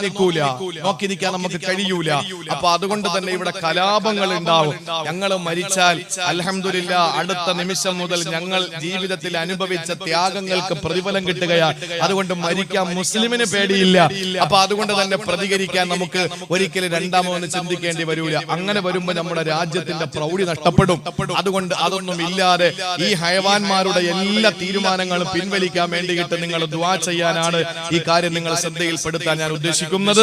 നിൽക്കാൻ നമുക്ക് കഴിയൂല. അപ്പൊ അതുകൊണ്ട് തന്നെ ഇവിടെ കലാപങ്ങൾ ഉണ്ടാവും. ഞങ്ങൾ മരിച്ചാൽ അൽഹംദുലില്ലാ അടുത്ത നിമിഷം മുതൽ ഞങ്ങൾ ജീവിതത്തിൽ അനുഭവിച്ച ത്യാഗങ്ങൾക്ക് പ്രതിഫലം കിട്ടുകയാണ്. അതുകൊണ്ട് മരിക്കാൻ മുസ്ലിമിന് പേടിയില്ല. അപ്പൊ അതുകൊണ്ട് തന്നെ പ്രതികരിക്കാൻ നമുക്ക് ഒരിക്കലും രണ്ടാമതൊന്ന് ചിന്തിക്കേണ്ടി വരൂല. അങ്ങനെ വരുമ്പോ നമ്മുടെ രാജ്യത്തിന്റെ പ്രൗഢി നഷ്ടപ്പെടും. അതുകൊണ്ട് അതൊന്നും ഇല്ലാതെ ഈ ഹയവാന്മാരുടെ എല്ലാ തീരുമാനങ്ങളും പിൻവലിക്കാൻ വേണ്ടിയിട്ട് നിങ്ങൾ ദുആ ചെയ്യാനാണ് ഈ കാര്യം നിങ്ങൾ ശ്രദ്ധയിൽപ്പെടുത്താൻ ഞാൻ ഉദ്ദേശിക്കുന്നത്.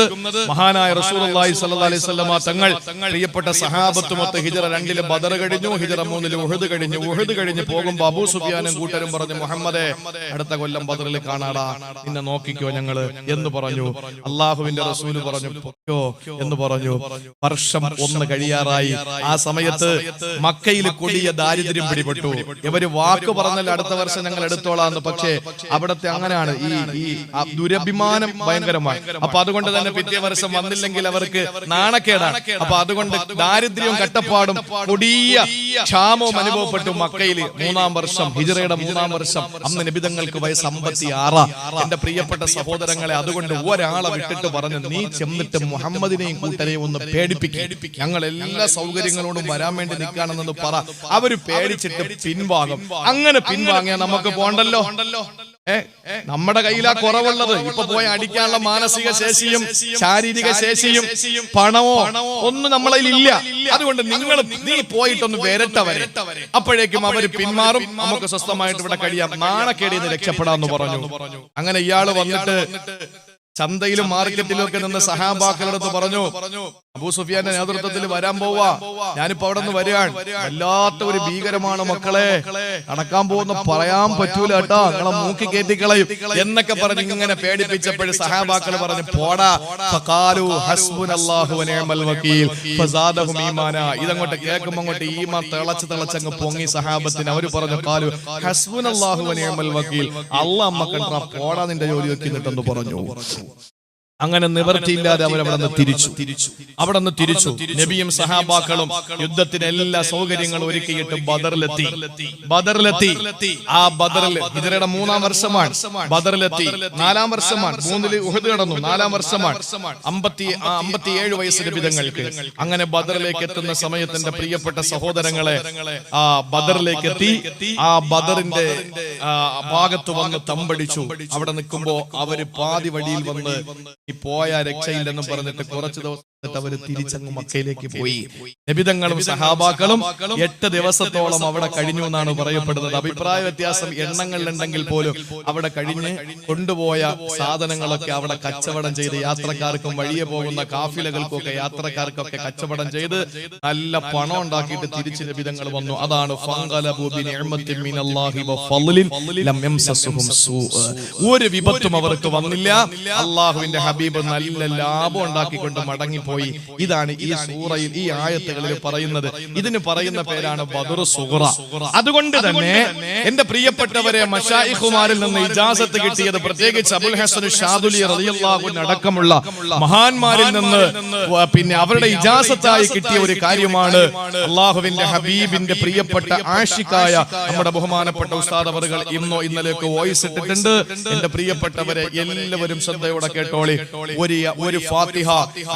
മഹാനായ റസൂലുള്ളാഹി സ്വല്ലല്ലാഹി അലൈഹി വസല്ലമ തങ്ങൾ പ്രിയപ്പെട്ട സഹാബത്തുമൊത്ത് ഹിജ്റ 2 ബദർ കഴിഞ്ഞു, ഹിജ്റ 3 ഉഹദ് കഴിഞ്ഞു. ഉഹദ് കഴിഞ്ഞ് പോകുമ്പോൾ അബൂ സുഫിയാനും കൂട്ടരും പറഞ്ഞു, മുഹമ്മദേ അടുത്ത കൊല്ലം ബദറിൽ കാണാടാ, നിന്നെ നോക്കിക്കോ ഞങ്ങള് എന്ന് പറഞ്ഞു. അള്ളാഹുവിന്റെ റസൂല് പറഞ്ഞു പൊക്കോ എന്ന് പറഞ്ഞു. വർഷം 1 കഴിയാറായി. ആ സമയത്ത് മക്കയിൽ കൊടിയ ദാരിദ്ര്യം പിടിപെട്ടു. ഇവര് വാക്ക് പറഞ്ഞാൽ അടുത്ത വർഷം ഞങ്ങൾ എടുത്തോളാന്ന്. പക്ഷേ അവിടത്തെ അങ്ങനെയാണ്, ഈ ദുരഭിമാനം ഭയങ്കരമായി. അപ്പൊ അതുകൊണ്ട് തന്നെ പിറ്റേ വർഷം വന്നില്ലെങ്കിൽ അവർക്ക് നാണക്കേടാണ്. അപ്പൊ അതുകൊണ്ട് ദാരിദ്ര്യവും കട്ടപ്പാടും കൊടിയ ക്ഷാമവും അനുഭവപ്പെട്ടു മക്കയിൽ. 3-ാം വർഷം, ഹിജ്റയുടെ 3-ാം വർഷം. അന്ന് നബിതങ്ങൾക്ക് വയസ്സ് 56. എന്റെ പ്രിയപ്പെട്ട സഹോദരങ്ങളെ, അതുകൊണ്ട് ഒരാളെ വിട്ടിട്ട് പറഞ്ഞു, നീ ചെന്നിട്ട് മുഹമ്മദിനെയും കൂട്ടരെയും ഒന്ന് പേടിപ്പിക്കും, ഞങ്ങൾ എല്ലാ സൗകര്യങ്ങളോടും വരാൻ വേണ്ടി നിൽക്കുകയാണെന്ന് പറ. അവര് പേടിച്ചിട്ട് പിൻവാങ്ങും. അങ്ങനെ പിൻവാങ്ങിയാൽ നമുക്ക് പോണ്ടല്ലോ. നമ്മുടെ കയ്യിലാ കുറവുള്ളത്. ഇപ്പൊ പോയി അടിക്കാനുള്ള മാനസിക ശേഷിയും ശാരീരിക ശേഷിയും പണമോ ഒന്നും നമ്മളെ ഇല്ല. അതുകൊണ്ട് നീ പോയിട്ടൊന്ന് വരട്ടെ, അപ്പോഴേക്കും അവര് പിന്മാറും, നമുക്ക് സ്വസ്ഥമായിട്ട് ഇവിടെ കഴിയാം, നാണക്കേടിൽ നിന്ന് രക്ഷപ്പെടാന്ന് പറഞ്ഞു. അങ്ങനെ ഇയാള് വന്നിട്ട് ചന്തയിലും മാർക്കറ്റിലും ഒക്കെ നിന്ന് സഹാബാക്കളടുത്ത് പറഞ്ഞു, അബൂ സുഫിയാന്റെ നേതൃത്വത്തിൽ വരാൻ പോവാ, ഞാനിപ്പോ അവിടെ നിന്ന് വരികയാണ്, വല്ലാത്ത ഒരു ഭീകരമാണ് മക്കളെ, നടക്കാൻ പോകുന്ന പറയാൻ പറ്റൂല കേട്ടോ, നിങ്ങളെ മൂക്കി കയറ്റിക്കളയും എന്നൊക്കെ പറഞ്ഞ് ഇങ്ങനെ പേടിപ്പിച്ചപ്പോൾ സഹാബാക്കൾ പറഞ്ഞു പോടാ. ഫഖാലു ഹസ്ബുനല്ലാഹു വനിഅമൽ വകീൽ ഫസാദഹും ഈമാന. ഇതങ്ങോട്ട് കേൾക്കുമ്പോൾ അങ്ങോട്ട് ഈമാൻ തിളച്ചങ്ങ് പൊങ്ങി സഹാബത്തിന്. അവര് പറഞ്ഞു ഖാലു ഹസ്ബുനല്ലാഹു വനിഅമൽ വകീൽ, അല്ലാഹ് അമ്മക്കണ്ടാ പോടാ നിന്റെ ജോലി വെക്കുന്നിട്ടെന്ന് പറഞ്ഞു. അങ്ങനെ നിവർത്തിയില്ലാതെ അവരവിടെ നിന്ന് തിരിച്ചു. നബിയും സഹാബാക്കളും യുദ്ധത്തിന് എല്ലാ സൗകര്യങ്ങളും ഒരുക്കിയിട്ട് ബദറിലെത്തി. ആ ബദറിൽ ഹിജ്റയുടെ 3-ാം വർഷമാണ്. ബദറിലെത്തി 4-ാം വർഷമാണ്. 3-ൽ ഉഹദ് കടന്നു. 4-ാം വർഷമാണ്. 57 വയസ്സ് നബിതങ്ങൾക്ക്. അങ്ങനെ ബദറിലേക്ക് എത്തുന്ന സമയത്തിന്റെ പ്രിയപ്പെട്ട സഹോദരങ്ങളെ, ആ ബദറിലേക്ക് എത്തി. ആ ബദറിന്റെ ഭാഗത്ത് വന്ന് തമ്പടിച്ചു. അവിടെ നിൽക്കുമ്പോ അവര് പാതി വഴിയിൽ വന്ന് പോയ രക്ഷയില്ലെന്നും പറഞ്ഞിട്ട് കുറച്ച് ദിവസം അവര് തിരിച്ചങ്ങ് മക്കയിലേക്ക് പോയി. നബിതങ്ങളും സഹാബാക്കളും 8 ദിവസത്തോളം അവിടെ കഴിഞ്ഞു എന്നാണ് പറയപ്പെടുന്നത്. അഭിപ്രായ വ്യത്യാസം എണ്ണങ്ങളിലുണ്ടെങ്കിൽ പോലും അവിടെ കഴിഞ്ഞ് കൊണ്ടുപോയ സാധനങ്ങളൊക്കെ അവിടെ കച്ചവടം ചെയ്ത് യാത്രക്കാർക്കും വഴിയെ പോകുന്ന കാഫിലകൾക്കൊക്കെ യാത്രക്കാർക്കൊക്കെ കച്ചവടം ചെയ്ത് നല്ല പണം ഉണ്ടാക്കിയിട്ട് തിരിച്ച് നബിതങ്ങൾ വന്നു. അതാണ് ഒരു വിപത്തും അവർക്ക് വന്നില്ല. അള്ളാഹുവിന്റെ ഹബീബ് നല്ല ലാഭം ഉണ്ടാക്കിക്കൊണ്ട് മടങ്ങി പോയി. ഇതാണ് ഈ സൂറയിൽ ഈ ആയത്തുകളിൽ പറയുന്നത്. ഇതിന് പറയുന്ന പേരാണ് ബദർ സുഗ്റ. അതുകൊണ്ട് തന്നെ എന്റെ പ്രിയപ്പെട്ടവരെ, മശായിഖുമാരിൽ നിന്ന് ഇജാസത്ത് കിട്ടിയത്, പ്രത്യേകിച്ച് അബുൽ ഹസൻ ഷാദുലി റളിയല്ലാഹു അൻഹു അടക്കമുള്ള മഹാന്മാരിൽ നിന്ന് പിന്നെ അവരുടെ ഇജാസത്തായി കിട്ടിയ ഒരു കാര്യമാണ്. അള്ളാഹുവിന്റെ ഹബീബിന്റെ പ്രിയപ്പെട്ട ആഷിഖായ നമ്മുടെ ബഹുമാനപ്പെട്ട ഉസ്താദ് അവറുകൾ ഇന്നോ ഇന്നലെയൊക്കെ വോയിസ് ഇട്ടിട്ടുണ്ട്. എന്റെ പ്രിയപ്പെട്ടവരെ എല്ലാവരും ശ്രദ്ധയോടെ കേട്ടോളി. ഒരു ഫാത്തിഹ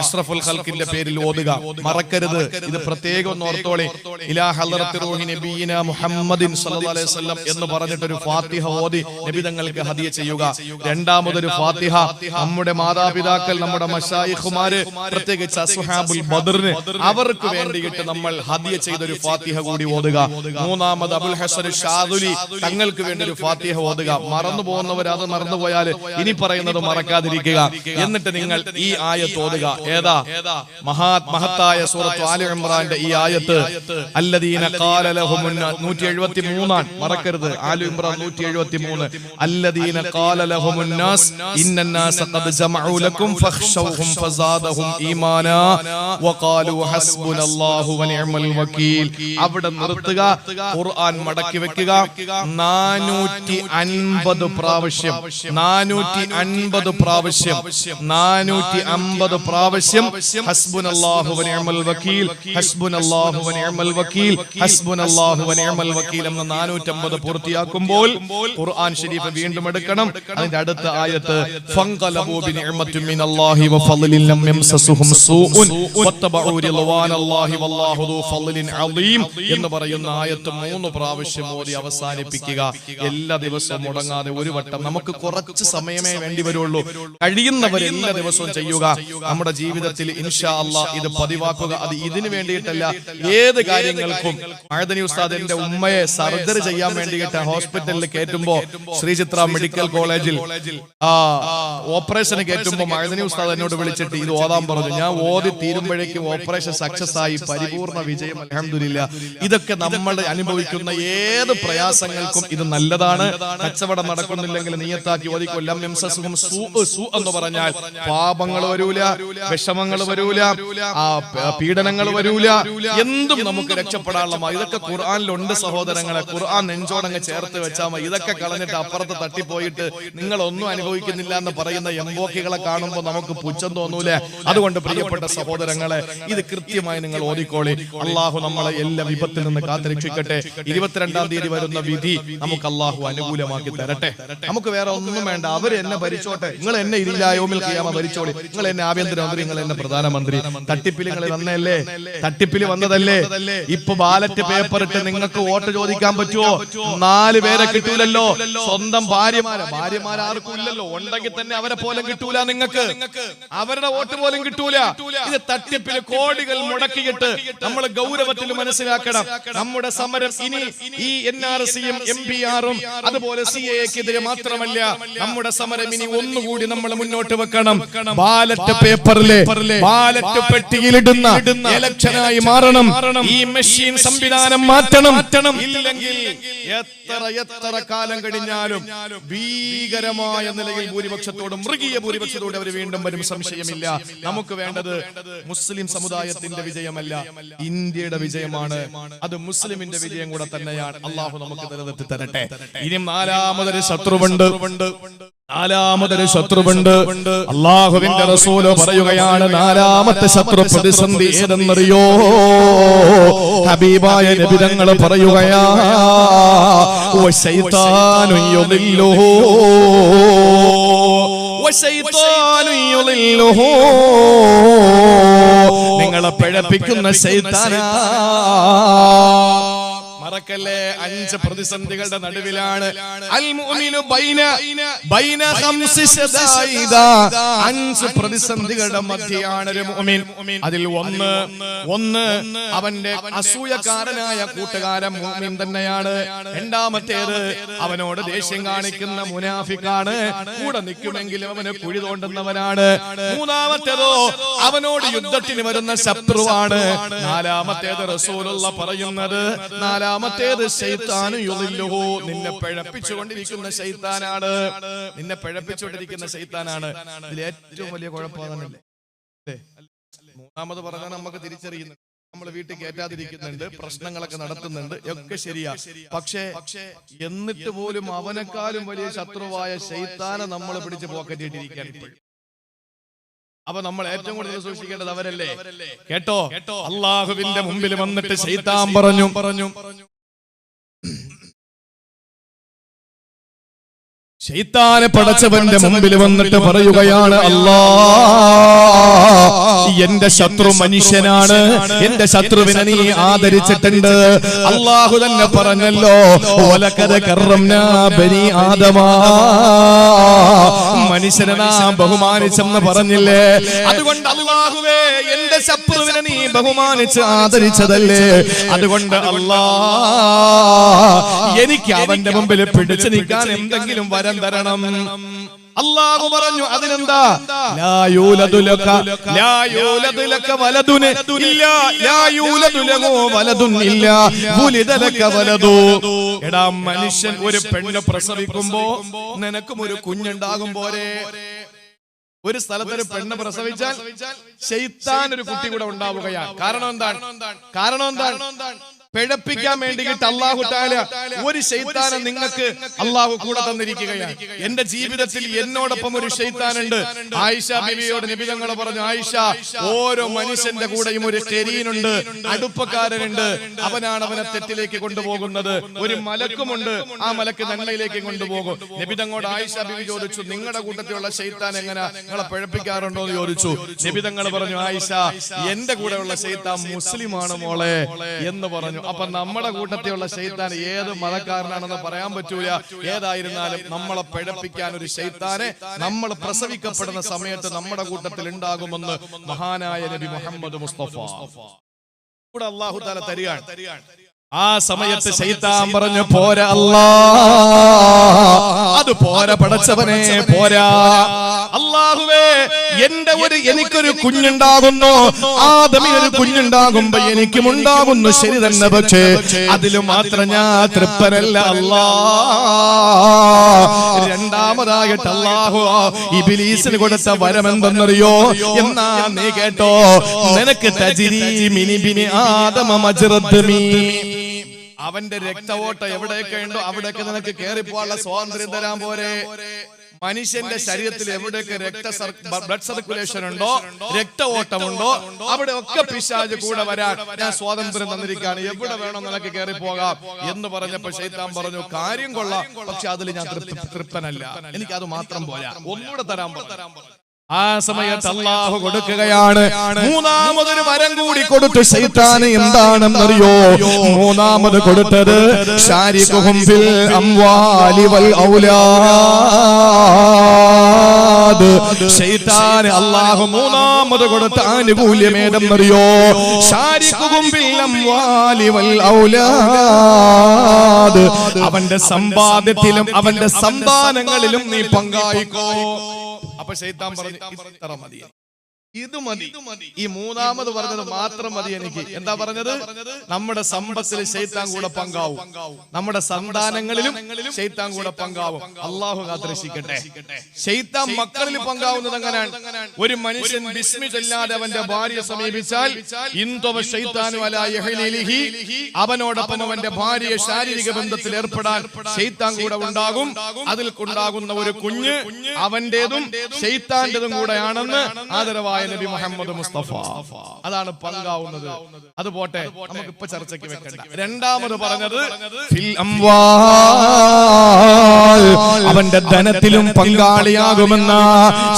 അഷ്റഫുൽ ഖൽഖിന്റെ പേരിൽ ഓതുക, മറക്കരുത്. ഇത് പ്രത്യേകം ഓർത്തോളി. ഇലാ ഹളറത്തി റൂഹി നബിയിന മുഹമ്മദിൻ സ്വല്ലല്ലാഹു അലൈഹി വസല്ലം എന്ന് പറഞ്ഞിട്ടൊരു ഫാത്തിഹ ഓതി നബി തങ്ങൾക്ക് ഹദിയ ചെയ്യുക. രണ്ടാമതൊരു ഫാത്തിഹ നമ്മുടെ മാതാപിതാക്കൾ, നമ്മുടെ മശായിഖുമാര്, പ്രത്യേകിച്ച് അസ്ഹാബുൽ ബദറിന് അവർക്ക് വേണ്ടിയിട്ട് നമ്മൾ ഹദിയ ചെയ്തൊരു ഫാത്തിഹ കൂടി ഓതുക. മൂന്നാമത് അബുൽ ഹസൻ ഷാദുലി തങ്ങൾക്ക് വേണ്ടി ഒരു ഫാത്തിഹ ഓതുക. മറന്നു പോകുന്നവർ അത് മറന്നുപോയാൽ ഇനി പറയുന്നത് മറക്കാതിരിക്കുക. എന്നിട്ട് നിങ്ങൾ ഈ ആയത്ത് ഓതുക. ഏതാ? മഹത്തായ സൂറത്ത് ആലി ഇംറാന്റെ ഈ ആയത്ത്. അല്ലദീന ഖാല ലഹും 173 മറക്കരുത്. ആലി ഇംറാൻ 173. അല്ലദീന ഖാല ലഹുമുൻ നാസ് ഇന്നന്നാസ ഖദ് ജമഉ ലക്കും ഫഖ്ശൗഹും ഫസാദഹും ഈമാനാ വഖാലു ഹസ്ബുനല്ലാഹു വനിഅമൽ വകീൽ. അവിടെ നിർത്തുക. ഖുർആൻ മടക്കി വെക്കുക. 450 പ്രാവശ്യം 450 പ്രാവശ്യം ഹസ്ബുനല്ലാഹു വ നിഅമൽ വകീൽ, ഹസ്ബുനല്ലാഹു വ നിഅമൽ വകീൽ, ഹസ്ബുനല്ലാഹു വ നിഅമൽ വകീൽ എന്ന 450 പൂർത്തിയാക്കുമ്പോൾ ഖുർആൻ ശരീഫ് വീണ്ടും എടുക്കണം. അതിന്റെ അടുത്ത ആയത്ത് ഫൻഖലബൂ ബിനിഅമത്തിൻ മിനല്ലാഹി വ ഫളലിൻ ലം യംസസുഹും സൂഉൻ വത്തബഉ റിളവാനല്ലാഹി വല്ലാഹു ദൂ ഫളലിൻ അളീം എന്ന് പറയുന്ന ആയത്ത് 3 പ്രാവശ്യം ഓതി അവസാനിപ്പിക്കുക. എല്ലാ ദിവസവും മുടങ്ങാതെ ഒരു വട്ടം. നമുക്ക് കുറച്ച് സമയമേ വേണ്ടി വരുള്ളൂ. കഴിയുന്നവർ എല്ലാ ദിവസവും ചെയ്യുക. നമ്മുടെ ജീവിതത്തിൽ ഇൻഷാ അല്ലാഹ് ഇത് പതിവാക്കുക. അത് ഇതിനു വേണ്ടിയിട്ടല്ല, ഏത് കാര്യങ്ങൾക്കും. മഅദനി ഉസ്താദ് എന്റെ ഉമ്മയെ സർജറി ചെയ്യാൻ വേണ്ടിയിട്ട് ഹോസ്പിറ്റലിൽ കയറ്റുമ്പോ, ശ്രീചിത്ര മെഡിക്കൽ കോളേജിൽ ഓപ്പറേഷന് കയറ്റുമ്പോ മഅദനി ഉസ്താദ് എന്നോട് വിളിച്ചിട്ട് ഇത് ഓതാൻ പറഞ്ഞു. ഞാൻ ഓതി തീരുമ്പോഴേക്കും ഓപ്പറേഷൻ സക്സസ് ആയി, പരിപൂർണ വിജയം, അൽഹംദുലില്ലാ. ഇതൊക്കെ നമ്മൾ അനുഭവിക്കുന്ന ഏത് പ്രയാസങ്ങൾക്കും ഇത് നല്ലതാണ്. കച്ചവടം നടക്കുന്നില്ലെങ്കിൽ നിയത്താക്കി ഓതിക്കൊല്ലാം എന്ന് പറഞ്ഞാൽ പാപങ്ങൾ വരൂല, വിഷമങ്ങൾ വരൂല, പീഡനങ്ങൾ വരൂല, എന്തും നമുക്ക് രക്ഷപ്പെടാനുള്ള. ഇതൊക്കെ ഖുർആനിലുണ്ട് സഹോദരങ്ങളെ. ഖുർആൻ നെഞ്ചോടങ്ങ് ചേർത്ത് വെച്ചാൽ മതി. ഇതൊക്കെ കളഞ്ഞിട്ട് അപ്പുറത്ത് തട്ടിപ്പോയിട്ട് നിങ്ങൾ ഒന്നും അനുഭവിക്കുന്നില്ല എന്ന് പറയുന്ന എംബോക്കികളെ കാണുമ്പോൾ നമുക്ക് പുച്ഛം തോന്നൂലേ. അതുകൊണ്ട് പ്രിയപ്പെട്ട സഹോദരങ്ങളെ, ഇത് കൃത്യമായി നിങ്ങൾ ഓതിക്കോളി. അള്ളാഹു നമ്മളെ എല്ലാ വിപത്തിൽ നിന്ന് കാത്തുരക്ഷിക്കട്ടെ. 22-ാം തീയതി വരുന്ന വിധി നമുക്ക് അള്ളാഹു അനുകൂലമാക്കി തരട്ടെ. നമുക്ക് വേറെ ഒന്നും വേണ്ട. അവർ എന്നെ ഭരിച്ചോട്ടെ. നിങ്ങൾ എന്നെ ഇതിലായോമിൽ ഖിയാമ ഭരിച്ചോളി. നിങ്ങൾ എന്നെ ആഭ്യന്തരമന്ത്രി, നിങ്ങൾ എന്നെ പ്രധാനമന്ത്രി. തട്ടിപ്പിൽ നിങ്ങൾ വന്നല്ലേ, തട്ടിപ്പിൽ വന്നതല്ലേ. ഇപ്പൊ ബാലറ്റ് പേപ്പർ ഇട്ട് നിങ്ങൾക്ക് വോട്ട് ചോദിക്കാൻ പറ്റുമോ? 4 പേരെ കിട്ടൂലല്ലോ. സ്വന്തം ഭാര്യമാര് ആർക്കും ഇല്ലല്ലോ. ഉണ്ടെങ്കിൽ തന്നെ അവരെ പോലും കിട്ടൂല. നിങ്ങൾക്ക് അവരുടെ വോട്ട് പോലും കിട്ടൂല. ഇത് തട്ടിപ്പിൽ കോടികൾ മുടക്കിയിട്ട് നമ്മൾ ഗൗരവത്തിൽ മനസ്സിലാക്കണം. നമ്മുടെ സമരം ഇനി ഈ NRCയും MPRും അതുപോലെ CAA-ക്കെതിരെ മാത്രമല്ല, നമ്മുടെ സമരം ഇനി ഒന്നുകൂടി നമ്മൾ മുന്നോട്ട് വെക്കണം. ബാലറ്റ് പേപ്പറിലെ ബാലറ്റ് പെട്ടിയിലിടുന്ന ഇലക്ഷനായി മാറണം. ഈ മെഷീൻ സംവിധാനം മാറ്റണം. ഇല്ലെങ്കിൽ എത്ര കാലം കഴിഞ്ഞാലും ഭീകരമായ നിലയിൽ ഭൂരിപക്ഷത്തോടും മൃഗീയ ഭൂരിപക്ഷത്തോടെ അവർ വീണ്ടും വരും, സംശയമില്ല. നമുക്ക് വേണ്ടത് മുസ്ലിം സമുദായത്തിന്റെ വിജയമല്ല, ഇന്ത്യയുടെ വിജയമാണ്. അത് മുസ്ലിമിന്റെ വിജയം കൂടെ തന്നെയാണ്. അള്ളാഹു നമുക്ക് നിലനിർത്തി തരട്ടെ. ഇനി നാലാമതൊരു ശത്രുവുണ്ട്. അള്ളാഹുവിന്റെ റസൂല് പറയുകയാണ്, നാലാമത്തെ ശത്രു പ്രതിസന്ധി ഏതെന്നറിയോ? ഹബീബായ നബി തങ്ങൾ പറയുകയാ, വശൈത്താനു യുദില്ലുഹു നിങ്ങളെ പിഴപ്പിക്കുന്ന ശൈത്താനാ. മറക്കല്ലേ, 5 പ്രതിസന്ധികളുടെ നടുവിലാണ്. അൽ മുഅ്മിനു ബൈന ഖംസി ശദായിദ. 5 പ്രതിസന്ധികളുടെ മധ്യയാണ് ഒരു മുഅ്മിൻ. അതിൽ ഒന്ന് അവന്റെ അസൂയക്കാരനായ കൂട്ടുകാരൻ മുഅ്മിൻ തന്നെയാണ്. രണ്ടാമത്തേത് അവനോട് ദേഷ്യം കാണിക്കുന്ന മുനാഫിക്കാണ്. കൂടെ നിൽക്കുമെങ്കിലും അവന് കുഴി തോണ്ടുന്നവനാണ്. മൂന്നാമത്തേതോ അവനോട് യുദ്ധത്തിന് വരുന്ന ശത്രുവാണ്. നാലാമത്തേത് റസൂലുള്ള പറയുന്നത്, നാലാമത്തേത് ശൈത്താനു യുദില്ലുഹു. നിന്നെ പിഴപ്പിച്ചുകൊണ്ടിരിക്കുന്ന ശൈത്താനാണ്. നിന്നെ പിഴപ്പിച്ചുകൊണ്ടിരിക്കുന്ന ശൈത്താനാണ്. ഇതിൽ ഏറ്റവും വലിയ കുഴപ്പമാണല്ലേ. മൂന്നാമത് പറഞ്ഞാൽ നമുക്ക് തിരിച്ചറിയുന്നു, നമ്മൾ വീട്ടിൽ കയറ്റാതിരിക്കുന്നുണ്ട്, പ്രശ്നങ്ങളൊക്കെ നടത്തുന്നുണ്ട്, ഒക്കെ ശരിയാ. പക്ഷേ എന്നിട്ട് പോലും അവനെക്കാളും വലിയ ശത്രുവായ ശൈത്താനെ നമ്മൾ പിടിച്ച് പോക്കറ്റിട്ടിരിക്കാൻ ഇപ്പോഴും. അപ്പൊ നമ്മൾ ഏറ്റവും കൂടുതൽ സൂക്ഷിക്കേണ്ടത് അവരല്ലേ. കേട്ടോ, അള്ളാഹുവിന്റെ മുമ്പിൽ വന്നിട്ട് ശൈത്താൻ പറഞ്ഞു ശൈത്താനെ പടച്ചവന്റെ മുമ്പിൽ വന്നിട്ട് പറയുകയാണ്, എന്റെ ശത്രു മനുഷ്യനാണ്, എന്റെ ശത്രുവിനെ നീ ആദരിച്ചിട്ടുണ്ട്. അള്ളാഹു തന്നെ പറഞ്ഞല്ലോ, വലഖദ് കറംനാ ബനി ആദമ, മനുഷ്യനെ നാം ബഹുമാനിച്ചെന്ന് പറഞ്ഞില്ലേ. അതുകൊണ്ട് അല്ലാഹുവേ, എന്റെ ശത്രുവിനെ നീ ബഹുമാനിച്ച് ആദരിച്ചതല്ലേ. അതുകൊണ്ട് എനിക്ക് അവന്റെ മുമ്പിൽ പിടിച്ചു നിൽക്കാൻ എന്തെങ്കിലും വരം തരണം. അല്ലാഹു പറഞ്ഞു, അതിനെന്താ? ലാ യൂലദു ലക വലദുൻ ഇല്ലാ ലാ യൂലദു ലഹു വലദുൻ ഇല്ലാ വുലിദ ലക വലദു. എടാ മനുഷ്യൻ, ഒരു പെണ്ണ് പ്രസവിക്കുമ്പോ നിനക്കും ഒരു കുഞ്ഞുണ്ടാകും പോരെ. ഒരു സ്ഥലത്തൊരു പെണ്ണ് പ്രസവിച്ചാൽ ശൈത്താൻ ഒരു കുട്ടി കൂടെ ഉണ്ടാവുകയാണ്. കാരണം എന്താണ്? പിഴപ്പിക്കാൻ വേണ്ടിയിട്ട് അല്ലാഹു തആല ഒരു ശൈത്താനെ നിങ്ങൾക്ക് അല്ലാഹു കൂടെ തന്നിരിക്കുകയാണ്. എന്റെ ജീവിതത്തിൽ എന്നോടൊപ്പം ഒരു ശൈത്താനുണ്ട്. ആയിഷ ബിവിയോട് നബി തങ്ങൾ പറഞ്ഞു, ആയിഷ, ഓരോ മനുഷ്യന്റെ കൂടെയും ഒരു ഖരീനുണ്ട്, അടുപ്പക്കാരനുണ്ട്. അവനാണ് അവനെ തെറ്റിലേക്ക് കൊണ്ടുപോകുന്നത്. ഒരു മലക്കുമുണ്ട്, ആ മലക്ക് നന്മയിലേക്ക് കൊണ്ടുപോകും. നബി തങ്ങളോട് ആയിഷ ബിവി ചോദിച്ചു, നിങ്ങളുടെ കൂട്ടത്തിലുള്ള ശൈത്താൻ എങ്ങനെ നിങ്ങളെ പിഴപ്പിക്കാറുണ്ടോ എന്ന് ചോദിച്ചു. നബി തങ്ങൾ പറഞ്ഞു, ആയിഷ, എന്റെ കൂടെയുള്ള ശൈത്താൻ മുസ്ലിമാണ് മോളെ എന്ന് പറഞ്ഞു. അപ്പൊ നമ്മുടെ കൂട്ടത്തിലുള്ള ശൈത്താൻ ഏത് മതക്കാരനാണെന്ന് പറയാൻ പറ്റൂല. ഏതായിരുന്നാലും നമ്മളെ പിഴപ്പിക്കാൻ ഒരു ശൈത്താനെ നമ്മൾ പ്രസവിക്കപ്പെടുന്ന സമയത്ത് നമ്മുടെ കൂട്ടത്തിൽ ഉണ്ടാകുമെന്ന് മഹാനായ നബി മുഹമ്മദ് മുസ്തഫ കൂടെ അല്ലാഹു തആല തരികയാണ്. ആ സമയത്ത് ശൈത്താൻ പറഞ്ഞു, പോരാ അല്ലാ, അത് പോരാ പടച്ചവനെ, പോരാ. അല്ലാഹുവേ, എനിക്കൊരു കുഞ്ഞുണ്ടാകുന്നു, ആദമിനൊരു കുഞ്ഞുണ്ടാകുമ്പോ എനിക്കും ഉണ്ടാകുന്നു, ശരി തന്നെ. പക്ഷേ അതിലും മാത്രം ഞാൻ തൃപ്തനല്ല അല്ലാ. രണ്ടാമതായിട്ട് അല്ലാഹു ഇബ്ലീസിന് കൊടുത്ത വരം എന്തെന്നറിയോ? എന്നാ നീ കേട്ടോ, നിനക്ക് തജ്രീ മിൻ ബിനി ആദമ മജ്റദ്മി, അവന്റെ രക്തവോട്ടം എവിടെയൊക്കെ ഉണ്ടോ അവിടെയൊക്കെ നിനക്ക് കയറിപ്പോവാനുള്ള സ്വാതന്ത്ര്യം തരാൻ പോരെ. മനുഷ്യന്റെ ശരീരത്തിൽ എവിടെയൊക്കെ ബ്ലഡ് സർക്കുലേഷൻ ഉണ്ടോ, രക്തഓട്ടമുണ്ടോ, അവിടെ ഒക്കെ പിശാച് കൂടെ വരാൻ ഞാൻ സ്വാതന്ത്ര്യം തന്നിരിക്കുകയാണ്, എവിടെ വേണോ നിനക്ക് കയറി പോകാം എന്ന് പറഞ്ഞപ്പോ ശൈത്താൻ പറഞ്ഞു, കാര്യം കൊള്ളാം, പക്ഷെ അതിൽ ഞാൻ തൃപ്തനല്ല, എനിക്ക് അത് മാത്രം പോരാ, ഒന്നുകൂടെ തരാൻ പറഞ്ഞു. ആ സമയത്ത് അല്ലാഹു കൊടുക്കുകയാണ് മൂന്നാമതൊരു വരം കൂടി കൊടുത്തു ശൈത്താന്. എന്താണെന്നറിയോ? മൂന്നാമത് കൊടുത്തത് ശാരികുഹും ഫിൽ അംവാലി വൽ ഔലാദ്. ശൈത്താന് അല്ലാഹു മൂന്നാമത് കൊടുത്ത ആനുകൂല്യം ഏതെന്നറിയോ? ശാരികുഹും ഫിൽ അംവാലി വൽ ഔലാദ്. അവന്റെ സമ്പാദ്യത്തിലും അവന്റെ സന്താനങ്ങളിലും നീ പങ്കായിക്കോ. അപ്പൊ ശൈത്താൻ പറഞ്ഞു, ഇത്ര മതി, ഇത് മതി, ഈ മൂന്നാമത് പറഞ്ഞത് മാത്രം മതി എനിക്ക്. എന്താ പറഞ്ഞത്? നമ്മുടെ സമ്പത്തിൽ ശൈത്താൻ കൂടെ പങ്കാവും, നമ്മുടെ സന്താനങ്ങളിലും ശൈത്താൻ കൂടെ പങ്കാവും. അല്ലാഹു കാത്തുരക്ഷിക്കട്ടെ. ശൈത്താൻ മക്കളിൽ പങ്കാവുന്നത് എങ്ങനെയാണ്? ഒരു മനുഷ്യൻ ബിസ്മി ചൊല്ലാതെ അവന്റെ ഭാര്യയെ സമീപിച്ചാൽ അവനോടൊപ്പം അവന്റെ ഭാര്യയെ ശാരീരിക ബന്ധത്തിൽ ഏർപ്പെടാൻ ശൈത്താൻ കൂടെ ഉണ്ടാകും. അതിൽ ഉണ്ടാകുന്ന ഒരു കുഞ്ഞ് അവന്റേതും ശൈത്താന്റേതും കൂടെയാണെന്ന് ആദരവായ നബി മുഹമ്മദ് മുസ്തഫ. അതാണ് പങ്കാവുന്നത്. അത് പോട്ടെ, നമുക്ക് ഇപ്പൊ ചർച്ചയ്ക്ക് വെക്കണ്ട. രണ്ടാമത് പറഞ്ഞത് ഫിൽ അംവാൽ, അവന്റെ ധനത്തിലും പങ്കാളിയാകുമെന്ന.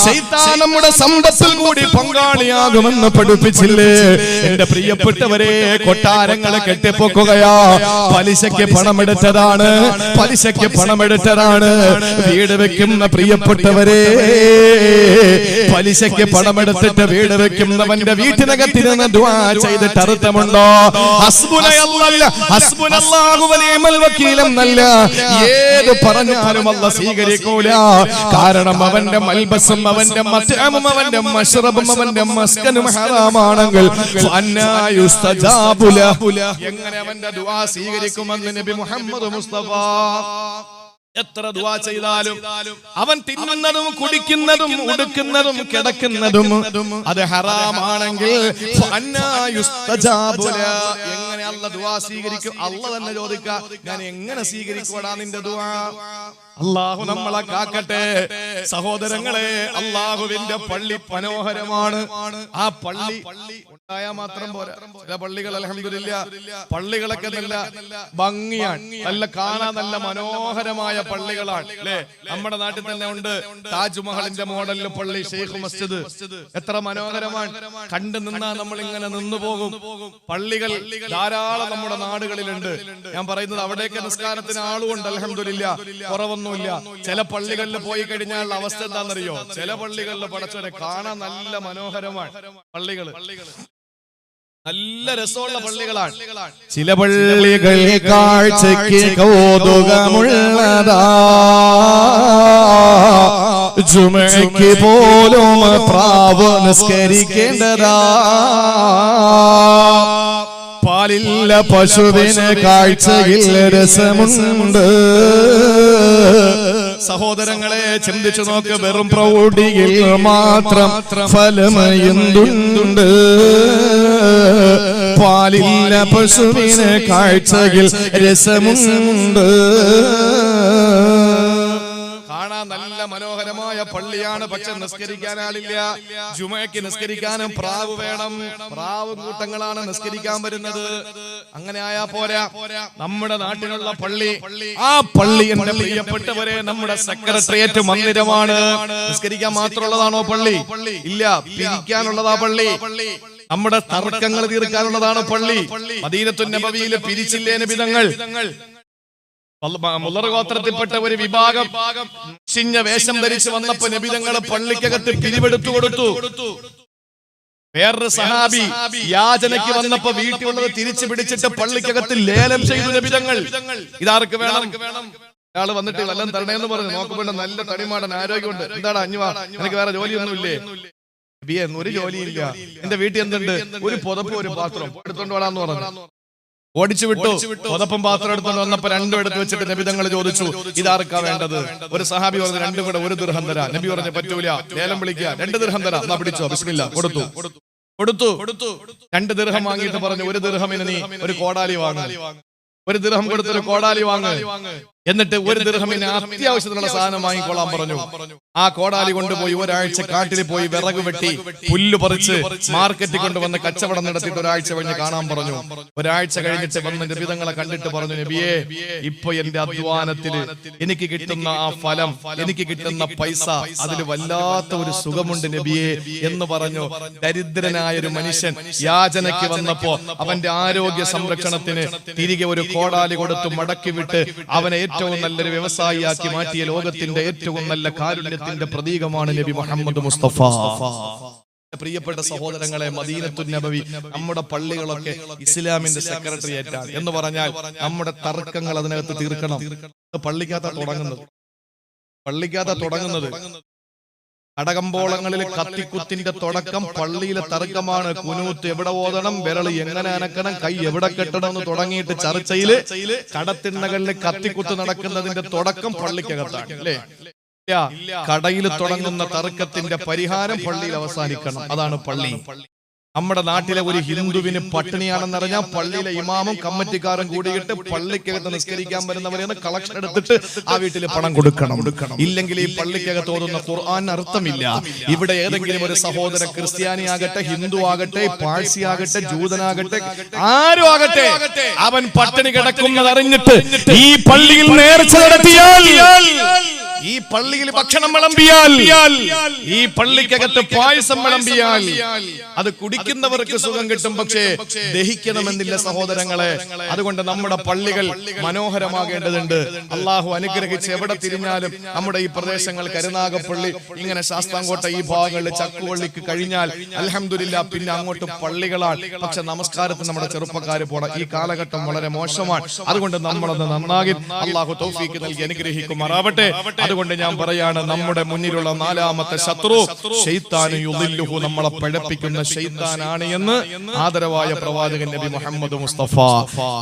ശൈത്താൻ നമ്മുടെ സമ്പത്തിൽ കൂടി പങ്കാളിയാകുമെന്ന് പഠിപ്പിച്ചില്ലേ? എന്റെ പ്രിയപ്പെട്ടവരെ, കൊട്ടാരങ്ങളെ കെട്ടിപ്പൊക്കുകയാ, പലിശയ്ക്ക് പണമെടുത്തതാണ്, പലിശയ്ക്ക് പണമെടുത്തതാണ്. വീട് വെക്കുന്ന പ്രിയപ്പെട്ടവരെ, പലിശയ്ക്ക് പണമെടുത്തിട്ട് വീട് വെക്കുന്നവന്റെ വീട്ടിനകത്തിരുന്ന് ദുആ ചെയ്തിട്ട് അർത്ഥമുണ്ടോ? ഹസ്ബുനല്ലാഹു വനിഅമൽ വകീൽ എന്നല്ല ഏത് പറഞ്ഞാലും അല്ലാഹ് സ്വീകരിക്കൂല. കാരണം അവന്റെ മൽബസും അവന്റെ മത്അമും അവന്റെ മശ്റബും അവന്റെ മസ്കനും ഹറാമാണെങ്കിൽ ഫഅന്നാ യുസ്തജാബു ലഹു, എങ്ങനെ അവന്റെ ദുആ സ്വീകരിക്കുമെന്ന് നബി മുഹമ്മദ് മുസ്തഫ. എത്ര ദുആ ചെയ്താലും അവൻ തിന്നുന്നതും കുടിക്കുന്നതും ഉടുക്കുന്നതും കിടക്കുന്നതും അത് ഹറാമാണെങ്കിൽ എങ്ങനെ അല്ലാഹ് ദുആ സ്വീകരിക്കും? അല്ലാഹ് തന്നെ ചോദിക്കുക, ഞാൻ എങ്ങനെ സ്വീകരിക്കുവാടാ നിന്റെ ദുആ? അല്ലാഹു നമ്മളെ കാക്കട്ടെ. സഹോദരങ്ങളെ, അല്ലാഹുവിന്റെ പള്ളി മനോഹരമാണ്. ആ പള്ളി ഉണ്ടായാ മാത്രം പോരാ. ചില പള്ളികൾ അൽഹംദുലില്ലാഹ് പള്ളികളൊക്കെ നല്ല ഭംഗിയാണ്, നല്ല കാണാൻ നല്ല മനോഹരമായ പള്ളികളാണ് അല്ലെ? നമ്മുടെ നാട്ടിൽ തന്നെ ഉണ്ട് താജ്മഹലിന്റെ മോഡലിൽ പള്ളി, ഷെയ്ഖ് മസ്ജിദ്. എത്ര മനോഹരമാണ്! കണ്ടു നിന്നാ നമ്മൾ ഇങ്ങനെ നിന്നു പോകും. പള്ളികൾ ധാരാളം നമ്മുടെ നാടുകളിലുണ്ട്. ഞാൻ പറയുന്നത് അവിടേക്ക് നിസ്കാരത്തിന് ആളുണ്ട് അൽഹംദുലില്ലാഹ്, കുറവൊന്നുമില്ല. ചില പള്ളികളിൽ പോയി കഴിഞ്ഞാൽ അവസ്ഥ എന്താണെന്നറിയോ? ചില പള്ളികളിൽ പടച്ചവരെ കാണാൻ നല്ല മനോഹരമാണ് പള്ളികൾ, നല്ല രസമുള്ള പള്ളികളാണ്. ചില പള്ളികൾ കാഴ്ചയ്ക്ക് കൗതുകമുള്ളതാ, ജുമഅയ്ക്ക് പോലും പ്രാവ് നിസ്കരിക്കേണ്ടതാ. പാലില്ല പശുവിന് കാഴ്ചയിൽ രസമുണ്ട്, സഹോദരങ്ങളെ ചിന്തിച്ചു നോക്ക്, വെറും പ്രൗഢിയിൽ മാത്രം ഫലമയുണ്ടുണ്ട്. പാലില്ല പശുവിന് കാഴ്ചയിൽ രസമുണ്ട്. കാണാൻ നല്ല മനോഹരമായ പള്ളിയാണ്, പക്ഷെ നിസ്കരിക്കാൻ ആളില്ല. ജുമയ്ക്ക് നിസ്കരിക്കാനും പ്രാവ് വേണം. പ്രാവ് കൂട്ടങ്ങളാണ് നിസ്കരിക്കാൻ വരുന്നത്. അങ്ങനെ ആയാ പോരാ. നമ്മുടെ നാട്ടിലുള്ള പള്ളി, ആ പള്ളി എന്റെ പ്രിയപ്പെട്ടവരെ നമ്മുടെ സെക്രട്ടേറിയറ്റ് മന്ദിരമാണ്. നിസ്കരിക്കാൻ മാത്രമുള്ളതാണോ പള്ളി? ഇല്ല, പിരിക്കാനുള്ളതാ പള്ളി. നമ്മുടെ തർക്കങ്ങൾ തീർക്കാനുള്ളതാണ് പള്ളി. മദീനത്തുൻ നബവിയിലെ പിരിച്ചില്ലേ നബിതങ്ങൾ. മുളർ ഗോത്രത്തിൽപ്പെട്ട ഒരു വിഭാഗം ചിഞ്ഞ വേഷം ധരിച്ച് വന്നപ്പോ നബിതങ്ങള് പള്ളിക്കകത്ത് പിരിവെടുത്തു കൊടുത്തു. വേറൊരു സഹാബി യാചനയ്ക്ക് വന്നപ്പോ വീട്ടിലുള്ളത് തിരിച്ചു പിടിച്ചിട്ട് പള്ളിക്കകത്ത് ലേലം ചെയ്തു നബിതങ്ങൾ. ഇതാർക്ക് വേണം? അയാള് വന്നിട്ട് വല്ലതും തരണേന്ന് പറഞ്ഞു. നോക്കുമ്പോൾ നല്ല തടിമാടൻ, ആരോഗ്യമുണ്ട്. എന്താണ് അഞ്ഞുവാ, എനിക്ക് വേറെ ജോലിയൊന്നുമില്ലേ? ഒരു ജോലിയില്ല, എന്റെ വീട്ടിൽ എന്തുണ്ട്? ഒരു പുതപ്പ് ഒരു പാത്രം എടുത്തോണ്ട് വേടാന്ന് പറഞ്ഞു. ഓടിച്ചു വിട്ടു. പുതപ്പും പാത്രം എടുത്തോണ്ട് വന്നപ്പോ രണ്ടും എടുത്ത് വെച്ചിട്ട് നബിതങ്ങൾ ചോദിച്ചു, ഇതാർക്കാ വേണ്ടത്? ഒരു സഹാബി പറഞ്ഞു, രണ്ടും കൂടെ 1 ദിർഹം തരാ. നബി പറഞ്ഞു, പറ്റൂല, ലേലം വിളിക്കുക, 2 ദിർഹം തരാ. എന്നാ പിടിച്ചോ, ബിസ്മില്ലാ. കൊടുത്തു. 2 ദിർഹം വാങ്ങിയിട്ട് പറഞ്ഞു, 1 ദിർഹമിന് നീ ഒരു കോടാലി വാങ്ങ്. 1 ദിർഹം കൊടുത്തൊരു കോടാലി വാങ്ങ്. എന്നിട്ട് 1 ദിർഹമിന് അത്യാവശ്യത്തിനുള്ള സാധനം വാങ്ങിക്കൊള്ളാൻ പറഞ്ഞു. ആ കോടാലി കൊണ്ടുപോയി ഒരാഴ്ച കാട്ടിൽ പോയി വിറക് വെട്ടി പുല്ല് പറിച്ച് മാർക്കറ്റിൽ കൊണ്ടുവന്ന് കച്ചവടം നടത്തിയിട്ട് ഒരാഴ്ച കഴിഞ്ഞ് കാണാൻ പറഞ്ഞു. ഒരാഴ്ച കഴിഞ്ഞിട്ട് വന്ന് നബിതങ്ങളെ കണ്ടിട്ട് പറഞ്ഞു, നബിയേ, ഇപ്പൊ എന്റെ അധ്വാനത്തില് എനിക്ക് കിട്ടുന്ന ആ ഫലം, എനിക്ക് കിട്ടുന്ന പൈസ, അതിൽ വല്ലാത്ത ഒരു സുഖമുണ്ട് നബിയേ എന്ന് പറഞ്ഞു. ദരിദ്രനായ ഒരു മനുഷ്യൻ യാചനയ്ക്ക് വന്നപ്പോ അവന്റെ ആരോഗ്യ സംരക്ഷണത്തിന് തിരികെ ഒരു കോടാലി കൊടുത്തു മടക്കി വിട്ട് അവനെ ഏറ്റവും നല്ലൊരു വ്യവസായിയാക്കി മാറ്റിയ ലോകത്തിന്റെ ഏറ്റവും നല്ല കാരുണ്യത്തിന്റെ പ്രതീകമാണ് നബി മുഹമ്മദ് മുസ്തഫ. പ്രിയപ്പെട്ട സഹോദരങ്ങളെ, മദീനത്തുൻ നബവി, നമ്മുടെ പള്ളികളൊക്കെ ഇസ്ലാമിന്റെ സെക്രട്ടേറിയറ്റ് ആണ്. എന്ന് പറഞ്ഞാൽ നമ്മുടെ തർക്കങ്ങൾ അതിനകത്ത് തീർക്കണം. പള്ളിക്കകത്താ തുടങ്ങുന്നത്. കടകമ്പോളങ്ങളിൽ കത്തിക്കുത്തിന്റെ തുടക്കം പള്ളിയിലെ തർക്കമാണ്. കുനൂത്ത് എവിടെ ഓതണം, വിരള് എങ്ങനെ അനക്കണം, കൈ എവിടെ കെട്ടണം എന്ന് തുടങ്ങിയിട്ട് ചർച്ചയില് കടത്തിണ്ണകളിൽ കത്തിക്കുത്ത് നടക്കുന്നതിന്റെ തുടക്കം പള്ളിക്കകത്താണ്. അല്ലേ? കടയിൽ തുടങ്ങുന്ന തർക്കത്തിന്റെ പരിഹാരം പള്ളിയിൽ അവസാനിക്കണം. അതാണ് പള്ളി. നമ്മുടെ നാട്ടിലെ ഒരു ഹിന്ദുവിന് പട്ടിണിയാണെന്നറിഞ്ഞാൽ പള്ളിയിലെ ഇമാമും കമ്മിറ്റിക്കാരും കൂടിയിട്ട് പള്ളിക്കകത്ത് നിസ്കരിക്കാൻ വരുന്നവരെന്ന് കളക്ഷൻ എടുത്തിട്ട് ആ വീട്ടിൽ പണം കൊടുക്കണം. ഇല്ലെങ്കിൽ ഈ പള്ളിക്കകത്ത് ഓതുന്ന ഖുർആൻ അർത്ഥമില്ല. ഇവിടെ ഏതെങ്കിലും ഒരു സഹോദരൻ ക്രിസ്ത്യാനി ആകട്ടെ, ഹിന്ദു ആകട്ടെ, പാഴ്സി ആകട്ടെ, ജൂതനാകട്ടെ, ആരും ആകട്ടെ, അവൻ പട്ടിണി കിടക്കുന്നത് അറിഞ്ഞിട്ട് ഈ പള്ളിയിൽ നേർച്ച നടത്തിയാൽ, ഈ പള്ളിയിൽ ഭക്ഷണം വിളമ്പിയാൽ, ഈ പള്ളിക്കകത്ത് പായസം വിളമ്പിയാൽ അത് കുടിക്കുന്നവർക്ക് സുഖം കിട്ടും. പക്ഷേ ദഹിക്കണമെന്നില്ല സഹോദരങ്ങളെ. അതുകൊണ്ട് നമ്മുടെ പള്ളികൾ മനോഹരമാകേണ്ടതുണ്ട്. അള്ളാഹു അനുഗ്രഹിച്ച് എവിടെ തിരിഞ്ഞാലും നമ്മുടെ ഈ പ്രദേശങ്ങൾ, കരുനാഗപ്പള്ളി, ഇങ്ങനെ ശാസ്താംകോട്ട ഈ ഭാഗങ്ങളിൽ ചക്കുവള്ളിക്ക് കഴിഞ്ഞാൽ അൽഹംദുലില്ലാ പിന്നെ അങ്ങോട്ട് പള്ളികളാണ്. പക്ഷെ നമസ്കാരത്തിന് നമ്മുടെ ചെറുപ്പക്കാര് പോണം. ഈ കാലഘട്ടം വളരെ മോശമാണ്. അതുകൊണ്ട് നമ്മളത് നന്നാകി അള്ളാഹു തൗഫീക്ക് നൽകി അനുഗ്രഹിക്കുമാറാവട്ടെ. അതുകൊണ്ട് ഞാൻ പറയാണ്, നമ്മുടെ മുന്നിലുള്ള 4ാമത്തെ ശത്രു ശൈത്താനു യുദില്ലുഹു, നമ്മളെ പഴപ്പിക്കുന്ന ശൈത്താനാണ് എന്ന് ആദരവായ പ്രവാചകൻ നബി മുഹമ്മദ് മുസ്തഫ.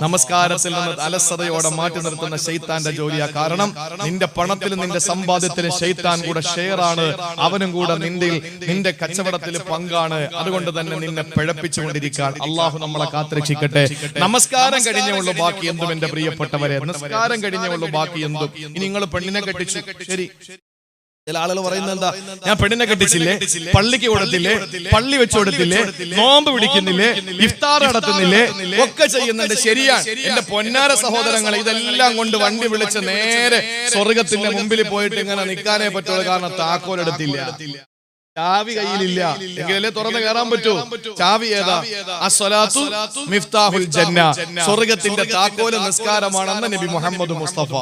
നമസ്കാരത്തിൽ നിന്ന് അലസതയോടെ മാറ്റി നിർത്തുന്ന ശൈത്താന്റെ ജോലിയാ. കാരണം നിന്റെ പണത്തിലും നിന്റെ സമ്പാദ്യത്തിലും ശൈത്താൻ കൂടെ ഷെയറാണ്. അവനും കൂടെ നിന്റെ കച്ചവടത്തിൽ പങ്കാണ്. അതുകൊണ്ട് തന്നെ നിന്നെ പിഴപ്പിച്ചുകൊണ്ടിരിക്കാൻ അള്ളാഹു നമ്മളെ കാത്തുരക്ഷിക്കട്ടെ. നമസ്കാരം കഴിഞ്ഞുള്ളൂ ബാക്കി എന്തും. എന്റെ പ്രിയപ്പെട്ടവരെ, നമസ്കാരം കഴിഞ്ഞുള്ളൂ ബാക്കി എന്തും. ഇനി നിങ്ങൾ പെണ്ണിനെ കെട്ടിച്ചു, ശരി, ചില ആളുകൾ പറയുന്നത് എന്താ, ഞാൻ പെണ്ണിനെ കെട്ടിച്ചില്ലേ, പള്ളിക്ക് കൊടുത്തില്ലേ, പള്ളി വെച്ചു കൊടുത്തില്ലേ, നോമ്പ് പിടിക്കുന്നില്ലേ, ഇഫ്താർ നടത്തുന്നില്ലേ, ഒക്കെ ചെയ്യുന്നുണ്ട്. ശരിയാണ് എന്റെ പൊന്നാര സഹോദരങ്ങളെ. ഇതെല്ലാം കൊണ്ട് വണ്ടി വിളിച്ച് നേരെ സ്വർഗത്തിന്റെ മുമ്പിൽ പോയിട്ട് ഇങ്ങനെ നിൽക്കാനേ പറ്റുള്ളൂ. കാരണം താക്കോലെടുത്തില്ല, ചാവി കയ്യിലില്ല, എങ്കിലല്ലേ തുറന്ന് കയറാൻ പറ്റൂ. ചാവി ഏതാ? അസ്സലാത്തു മിഫ്താഹുൽ ജന്ന, സ്വർഗത്തിന്റെ താക്കോല് നിസ്കാരമാണെന്ന് നബി മുഹമ്മദ് മുസ്തഫ.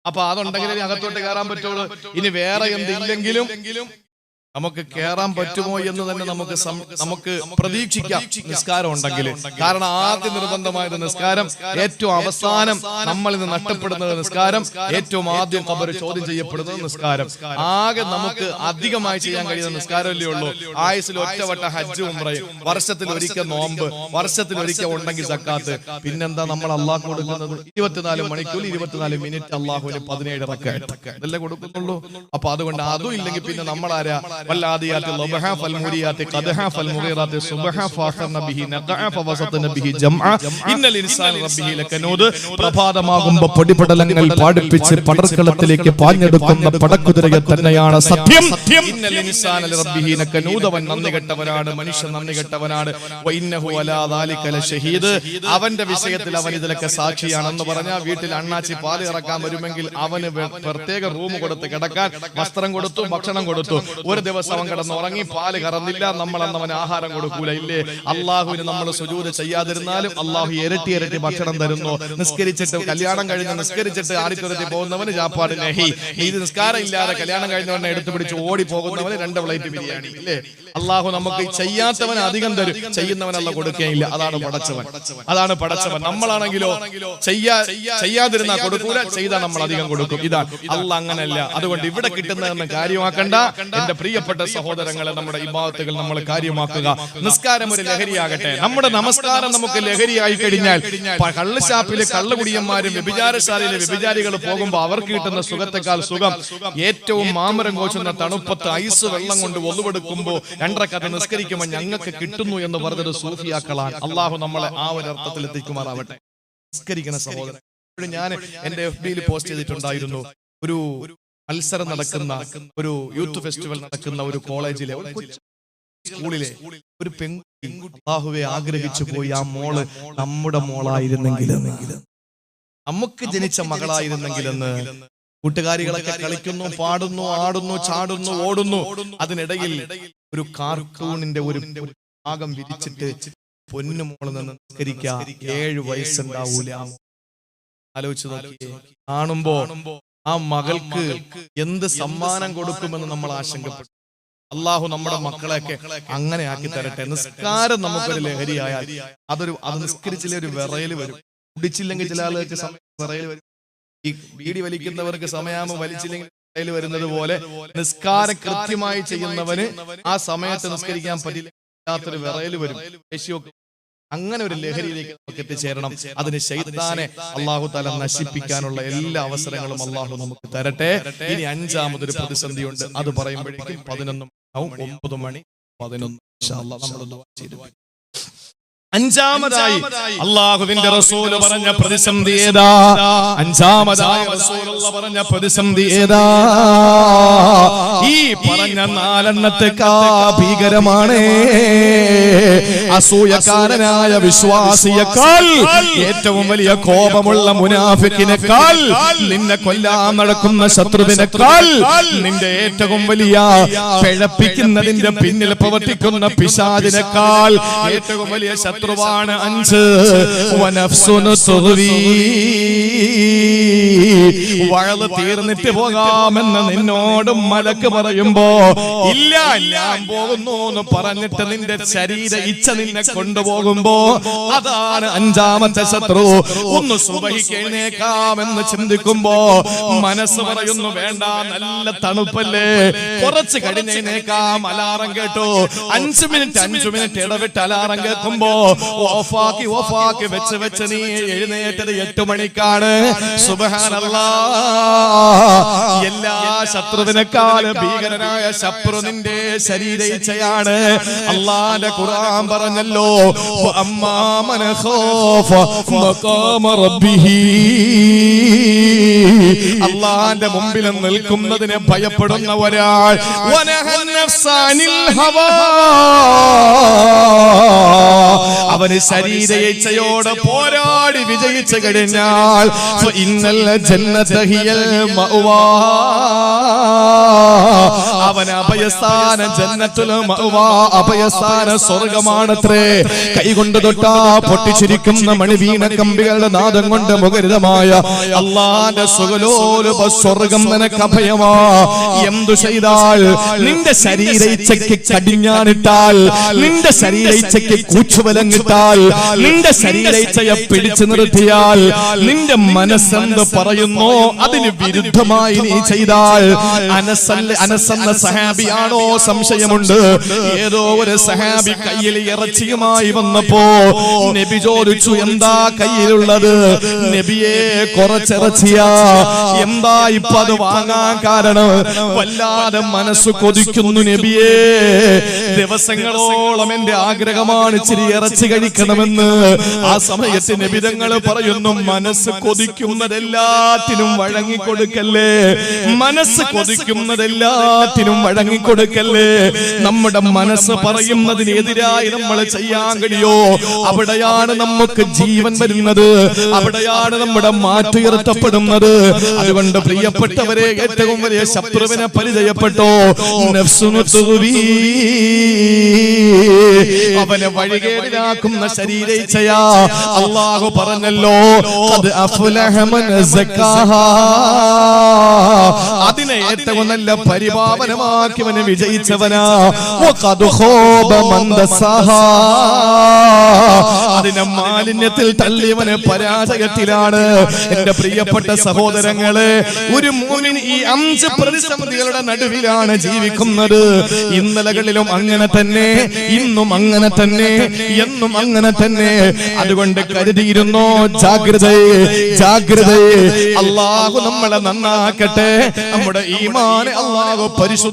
അപ്പൊ അതുണ്ടെങ്കിലേ അകത്തോട്ട് കയറാൻ പറ്റുള്ളൂ. ഇനി വേറെ എന്തില്ലെങ്കിലും നമുക്ക് കേറാൻ പറ്റുമോ എന്ന് തന്നെ നമുക്ക് പ്രതീക്ഷിക്കാം നിസ്കാരം ഉണ്ടെങ്കിൽ. കാരണം ആദ്യ നിർബന്ധമായത് നിസ്കാരം, ഏറ്റവും അവസാനം നമ്മളിൽ നിന്ന് നഷ്ടപ്പെടുന്നത് നിസ്കാരം, ഏറ്റവും ആദ്യം ഖബർ ചോദ്യം ചെയ്യപ്പെടുന്നത് നിസ്കാരം. ആകെ നമുക്ക് അധികമായി ചെയ്യാൻ കഴിയുന്ന നിസ്കാരമല്ലേ ഉള്ളൂ. ആയുസ്സിൽ ഒറ്റവട്ട ഹജ്ജ് ഉംറയും, വർഷത്തിൽ ഒരിക്കൽ നോമ്പ്, വർഷത്തിൽ ഒരിക്കൽ ഉണ്ടെങ്കിൽ സക്കാത്ത്. പിന്നെന്താ നമ്മൾ അള്ളാഹ് കൊടുക്കുന്നത്? 24 മണിക്കൂർ 24 മിനിറ്റ് അള്ളാഹുവിന് 17 റക്അത്ത് ഇതല്ലേ കൊടുക്കുന്നുള്ളൂ. അപ്പൊ അതുകൊണ്ട് അതും ഇല്ലെങ്കിൽ പിന്നെ നമ്മളാരാ? വല്ലാദിയാത്തി ലബഹ ഫൽമുരിയാത്തി ഖദഹ ഫൽമുഗീറാത്തി സുബഹ ഫാഖർന ബിഹി നഖഅ ഫവസതന ബിഹി ജംഅ ഇന്നൽ ഇൻസാന റബ്ബിഹി ലകനൂദ്. പ്രഭാതമാകുമ്പോൾ പൊടിപടലങ്ങൾ പാടിപ്പിച്ച് പടർക്കളത്തിലേക്ക് പാഞ്ഞെടുക്കുന്ന പടക്കുതിരയെ തന്നെയാണ് സത്യം. ഇന്നൽ ഇൻസാന റബ്ബിഹി ലകനൂദ്. അവൻ നന്ദി കെട്ടവനാണ്, മനുഷ്യൻ നന്ദി കെട്ടവനാണ്. വഇന്നഹു അലാ ദാലിക ലശഹീദ്. അവന്റെ വിഷയത്തിൽ അവൻ ഇതിലൊക്കെ സാക്ഷിയാണെന്ന് പറഞ്ഞാൽ വീട്ടിൽ അണ്ണാച്ചി പാല് ഇറക്കാൻ വരുമെങ്കിൽ അവന് പ്രത്യേക റൂം കൊടുത്ത് കിടക്കാൻ വസ്ത്രം കൊടുത്തു, ഭക്ഷണം കൊടുത്തു. ഒരു ദിവസം അവൻ കിടന്നുറങ്ങി, പാല് കറന്നില്ല, നമ്മൾ അന്ന് അവന് ആഹാരം കൊടുക്കൂല. ഇല്ലേ? അള്ളാഹുവിന് നമ്മൾ സുജൂദ് ചെയ്യാതിരുന്നാലും അള്ളാഹു ഇരട്ടി ഇരട്ടി ഭക്ഷണം തരുന്നു. നിസ്കരിച്ചിട്ട് കല്യാണം കഴിഞ്ഞ് നിസ്കരിച്ചിട്ട് ആഡിറ്റോറിയത്തിൽ പോകുന്നവന് ചാപ്പാട് നഹി. ഇത് നിസ്കാരം ഇല്ലാതെ കല്യാണം കഴിഞ്ഞവനെ എടുത്തു പിടിച്ച് ഓടി പോകുന്നവന് 2 പ്ലേറ്റ് ബിരിയാണി. ഇല്ലേ? അള്ളാഹു നമുക്ക് ചെയ്യാത്തവന് അധികം തരും, ചെയ്യുന്നവനല്ല കൊടുക്കുകയില്ല. അതാണ് പടച്ചവൻ, അതാണ് പടച്ചവൻ. നമ്മളാണെങ്കിലോ ചെയ്യാതിരുന്നാ കൊടുക്കൂല, ചെയ്താൽ നമ്മൾ അധികം കൊടുക്കും. ഇതാണ് അള്ളാഹ് അങ്ങനല്ല. അതുകൊണ്ട് ഇവിടെ കിട്ടുന്നതെന്ന് കാര്യമാക്കണ്ട എന്റെ പ്രിയപ്പെട്ട സഹോദരങ്ങളെ. നമ്മുടെ ഇബാദത്തുകൾ നമ്മൾ കാര്യമാക്കുക. നിസ്കാരം ഒരു ലഹരിയാകട്ടെ. നമ്മുടെ നമസ്കാരം നമുക്ക് ലഹരിയായി കഴിഞ്ഞാൽ കള്ളുഷാപ്പിലെ കള്ളുകുടിയന്മാരും വ്യഭിചാരശാലയിലെ വ്യഭിചാരികൾ പോകുമ്പോൾ അവർക്ക് കിട്ടുന്ന സുഖത്തെക്കാൾ സുഖം ഏറ്റവും മാമരം കോച്ചുന്ന തണുപ്പത്ത് ഐസ് വെള്ളം കൊണ്ട് ഒന്നുവെടുക്കുമ്പോൾ 2 റക്അത്ത് നിസ്കരിക്കുമ്പോൾ ഞങ്ങൾക്ക് കിട്ടുന്നു എന്ന് പറഞ്ഞത് സൂഫിയാക്കളാണ്. അള്ളാഹു നമ്മളെ ആ ഒരു അർത്ഥത്തിൽ എത്തിക്കുമാറാവട്ടെ. നിസ്കരിക്കുന്ന സഹോദരൻ, ഞാൻ എന്റെ FB-യിൽ പോസ്റ്റ് ചെയ്തിട്ടുണ്ടായിരുന്നു. ഒരു മത്സരം നടക്കുന്ന, ഒരു യൂത്ത് ഫെസ്റ്റിവൽ നടക്കുന്ന ഒരു കോളേജിലെ സ്കൂളിലെ ഒരു പെൺകുട്ടി അല്ലാഹുവേ ആഗ്രഹിച്ചു പോയി, ആ മോള് നമ്മുടെ മോളായിരുന്നെങ്കിൽ, നമുക്ക് ജനിച്ച മകളായിരുന്നെങ്കിലെന്ന്. കൂട്ടുകാരികളൊക്കെ കളിക്കുന്നു, പാടുന്നു, ആടുന്നു, ചാടുന്നു, ഓടുന്നു. അതിനിടയിൽ ഒരു കാർട്ടൂണിന്റെ ഒരു ഭാഗം വിരിച്ചിട്ട് പൊന്നുമോള് നിന്ന് നിസ്കരിക്കാൻ 7 വയസ്സുണ്ടാവൂല. ആലോചിച്ച് നോക്കിയേ. കാണുമ്പോ ആ മകൾക്ക് എന്ത് സമ്മാനം കൊടുക്കുമെന്ന് നമ്മൾ ആശങ്കപ്പെട്ടു. അള്ളാഹു നമ്മുടെ മക്കളെയൊക്കെ അങ്ങനെ ആക്കി തരട്ടെ. നിസ്കാരം നമുക്കൊരു ലഹരിയായാൽ അത് നിസ്കരിച്ചില്ലേ ഒരു വിറയല് വരും. കുടിച്ചില്ലെങ്കിൽ ചില ആളുകൾക്ക് വിറയല് വരും. ഈ ബീഡി വലിക്കുന്നവർക്ക് സമയാമം വലിച്ചില്ലെങ്കിൽ വിറയല് വരുന്നത് പോലെ നിസ്കാരം കൃത്യമായി ചെയ്യുന്നവന് ആ സമയത്ത് നിസ്കരിക്കാൻ പറ്റില്ലാത്തൊരു വിറയല് വരും. അങ്ങനെ ഒരു ലഹരിയിലേക്ക് നമുക്ക് എത്തിച്ചേരണം. അതിന് ശൈത്താനെ അല്ലാഹു തആല നശിപ്പിക്കാനുള്ള എല്ലാ അവസരങ്ങളും അല്ലാഹു നമുക്ക് തരട്ടെ. ഇനി 5ാമതൊരു പ്രതിസന്ധിയുണ്ട്. അത് പറയുമ്പോഴേക്കും 11 ആവും. 9 മണി 11 ഇൻഷാ അല്ലാഹ് നമ്മൾ ദുആ ചെയ്തു. 5ാമതായി അല്ലാഹുവിന്റെ റസൂൽ പറഞ്ഞ പ്രതിസന്ധി ഏതാ? 5ാമതായി റസൂലുള്ള പറഞ്ഞ പ്രതിസന്ധി ഏതാ? ഈ പറഞ്ഞ 4 ഭീകരമാണ്. അസൂയക്കാരനായ വിശ്വാസിയേക്കാൾ, ഏറ്റവും വലിയ കോപമുള്ള മുനാഫിക്കിനേക്കാൾ, നിന്നെ കൊല്ലാൻ നടക്കുന്ന ശത്രുവിനേക്കാൾ, നിന്റെ ഏറ്റവും വലിയ പിഴപ്പിക്കുന്നതിന്റെ പിന്നിൽ പ്രവർത്തിക്കുന്ന പിശാചിനേക്കാൾ ഏറ്റവും വലിയ ശത്രുവാണ് 5. വഴല് തീർന്നിട്ട് പോകാമെന്ന് നിന്നോടും മലക്ക് പറയുമ്പോ ഇല്ല ഞാൻ പോകുന്നു എന്ന് പറഞ്ഞിട്ട് നിന്റെ ശരീര ഇച്ഛ നിന്നെ കൊണ്ടുപോകുമ്പോ അതാണ് 5ാമത്തെ ശത്രു. ഒന്ന് സുബഹിക്ക് എഴുന്നേക്കാമെന്ന് ചിന്തിക്കുമ്പോ മനസ്സ് പറയുന്നു വേണ്ട, നല്ല തണുപ്പല്ലേ, കുറച്ച് കഴിഞ്ഞേക്കാം. അലാറം കേട്ടു, 5 മിനിറ്റ് ഇടവിട്ട് അലാറം കേൾക്കുമ്പോ ഓഫാക്കി വെച്ച് നീ എഴുന്നേറ്റത് 8 മണിക്കാണ്. സുബ്ഹാനല്ലാഹ്. എല്ലാ ശത്രുവിനേക്കാളും ഭീകരനായ ശത്രു നിന്റെ ശരീര ഇച്ഛയാണ്. അല്ലാഹുവിന്റെ ഖുർആൻ പറഞ്ഞല്ലോ, അമ്മാ മൻ ഖാഫ മഖാമ റബ്ബിഹി. അല്ലാഹുവിന്റെ മുമ്പിൽ നിൽക്കുന്നതിനെ ഭയപ്പെടുന്ന ഒരാൾ, വനഹൻ നഫ്സാനിൽ ഹവാ, അവന് ശരീര ഇച്ഛയോട് പോരാടി വിജയിച്ചു കഴിഞ്ഞാൽ ഇന്നൽ ജന്നത ഹിയൽ മഅവാ, അവൻ അഭയസ്ഥാന ജന്നത്തുൽ മഅവാ, അഭയസ്ഥാന സ്വർഗമാണത്രേ. കൈകൊണ്ട് തൊട്ടാ പൊട്ടിച്ചിരിക്കുന്ന മണിവീണ കമ്പികളുടെ നാദം കൊണ്ട് മുഖരിതമായ അല്ലാഹുവിന്റെ സുഖലോലുപ സ്വർഗം നിനക്ക് അഭയമാ. എന്തു ചെയ്താൽ നിന്റെ ശരീരയിച്ഛയ്ക്ക് കടിഞ്ഞാണിട്ടാൽ, നിന്റെ ശരീരയിച്ഛയ്ക്ക് കൂച്ചുവലങ്ങിട്ടാൽ, നിന്റെ ശരീരയിച്ഛയെ പിടിച്ചു നിർത്തിയാൽ, നിന്റെ മനസ്സെന്ത് പറയുന്നോ അതിന് വിരുദ്ധമായി നീ ചെയ്താൽ, അനസെന്ന സഹാബിയാണോ സംശയമുണ്ട്. ഏതോ ഒരു സഹാബി കയ്യിൽ ഇറച്ചിയുമായി വന്നപ്പോ നബി ചോദിച്ചു, എന്താ കയ്യിലുള്ളത്? നബിയെ, കുറച്ചിറച്ചിയാ. എന്താ ഇപ്പൊ അത് വാങ്ങാൻ കാരണം? വല്ലാതെ മനസ്സ് കൊതിക്കുന്നു നബിയേ, ദിവസങ്ങളോളം എന്റെ ആഗ്രഹമാണ് ഇച്ചിരി ഇറച്ചി കഴിക്കണമെന്ന്. ആ സമയത്ത് നബി തങ്ങൾ പറയുന്നു, മനസ്സ് കൊതിക്കുന്നതെല്ലാത്തിനും വഴങ്ങിക്കൊടുക്കല്ലേ, മനസ്സ് കൊതിക്കുന്നതെല്ലാത്തിനും വഴങ്ങിക്കൊടുക്കല്ലേ. നമ്മുടെ മനസ്സ് പറയുന്നതിനെതിരായി നമ്മൾ ചെയ്യാൻ കഴിയോ? അവിടെയാണ് നമുക്ക് ജീവൻ വരുന്നത്, അവിടെയാണ് നമ്മുടെ മാറ്റുയർത്തപ്പെടുന്നത്. അതുകൊണ്ട് പ്രിയപ്പെട്ടവരെ, ഏറ്റവും വലിയ ശത്രുവിനെ പരിചയപ്പെട്ടോ. അവനെ വഴികേടിലാക്കുന്ന ശരീരയിച്ഛയാ. അല്ലാഹു പറഞ്ഞല്ലോ, അതിനെ ഏറ്റവും നല്ല പരിപാവനമാക്കിയവന് വിജയിച്ചവനാ. അതിനെ മാലിന്യത്തിൽ തള്ളിയവന് പരാജയത്തിലാണ്. എന്റെ പ്രിയപ്പെട്ട സഹോദരങ്ങളെ, ഒരു മുഅ്മിൻ ഈ 5 പ്രതിസന്ധികളുടെ നടുവിലാണ് ജീവിക്കുന്നത്. ഇന്നലകളിലും അങ്ങനെ തന്നെ, ഇന്നും അങ്ങനെ തന്നെ, എന്നും അങ്ങനെ തന്നെ. അതുകൊണ്ട് കരുതിയിരുന്നോ, ജാഗ്രതയെ, ജാഗ്രതയെ. അല്ലാഹു നമ്മളെ നന്നാക്കട്ടെ. നമ്മുടെ ഈമാനെ അല്ലാഹു പരിശുദ്ധ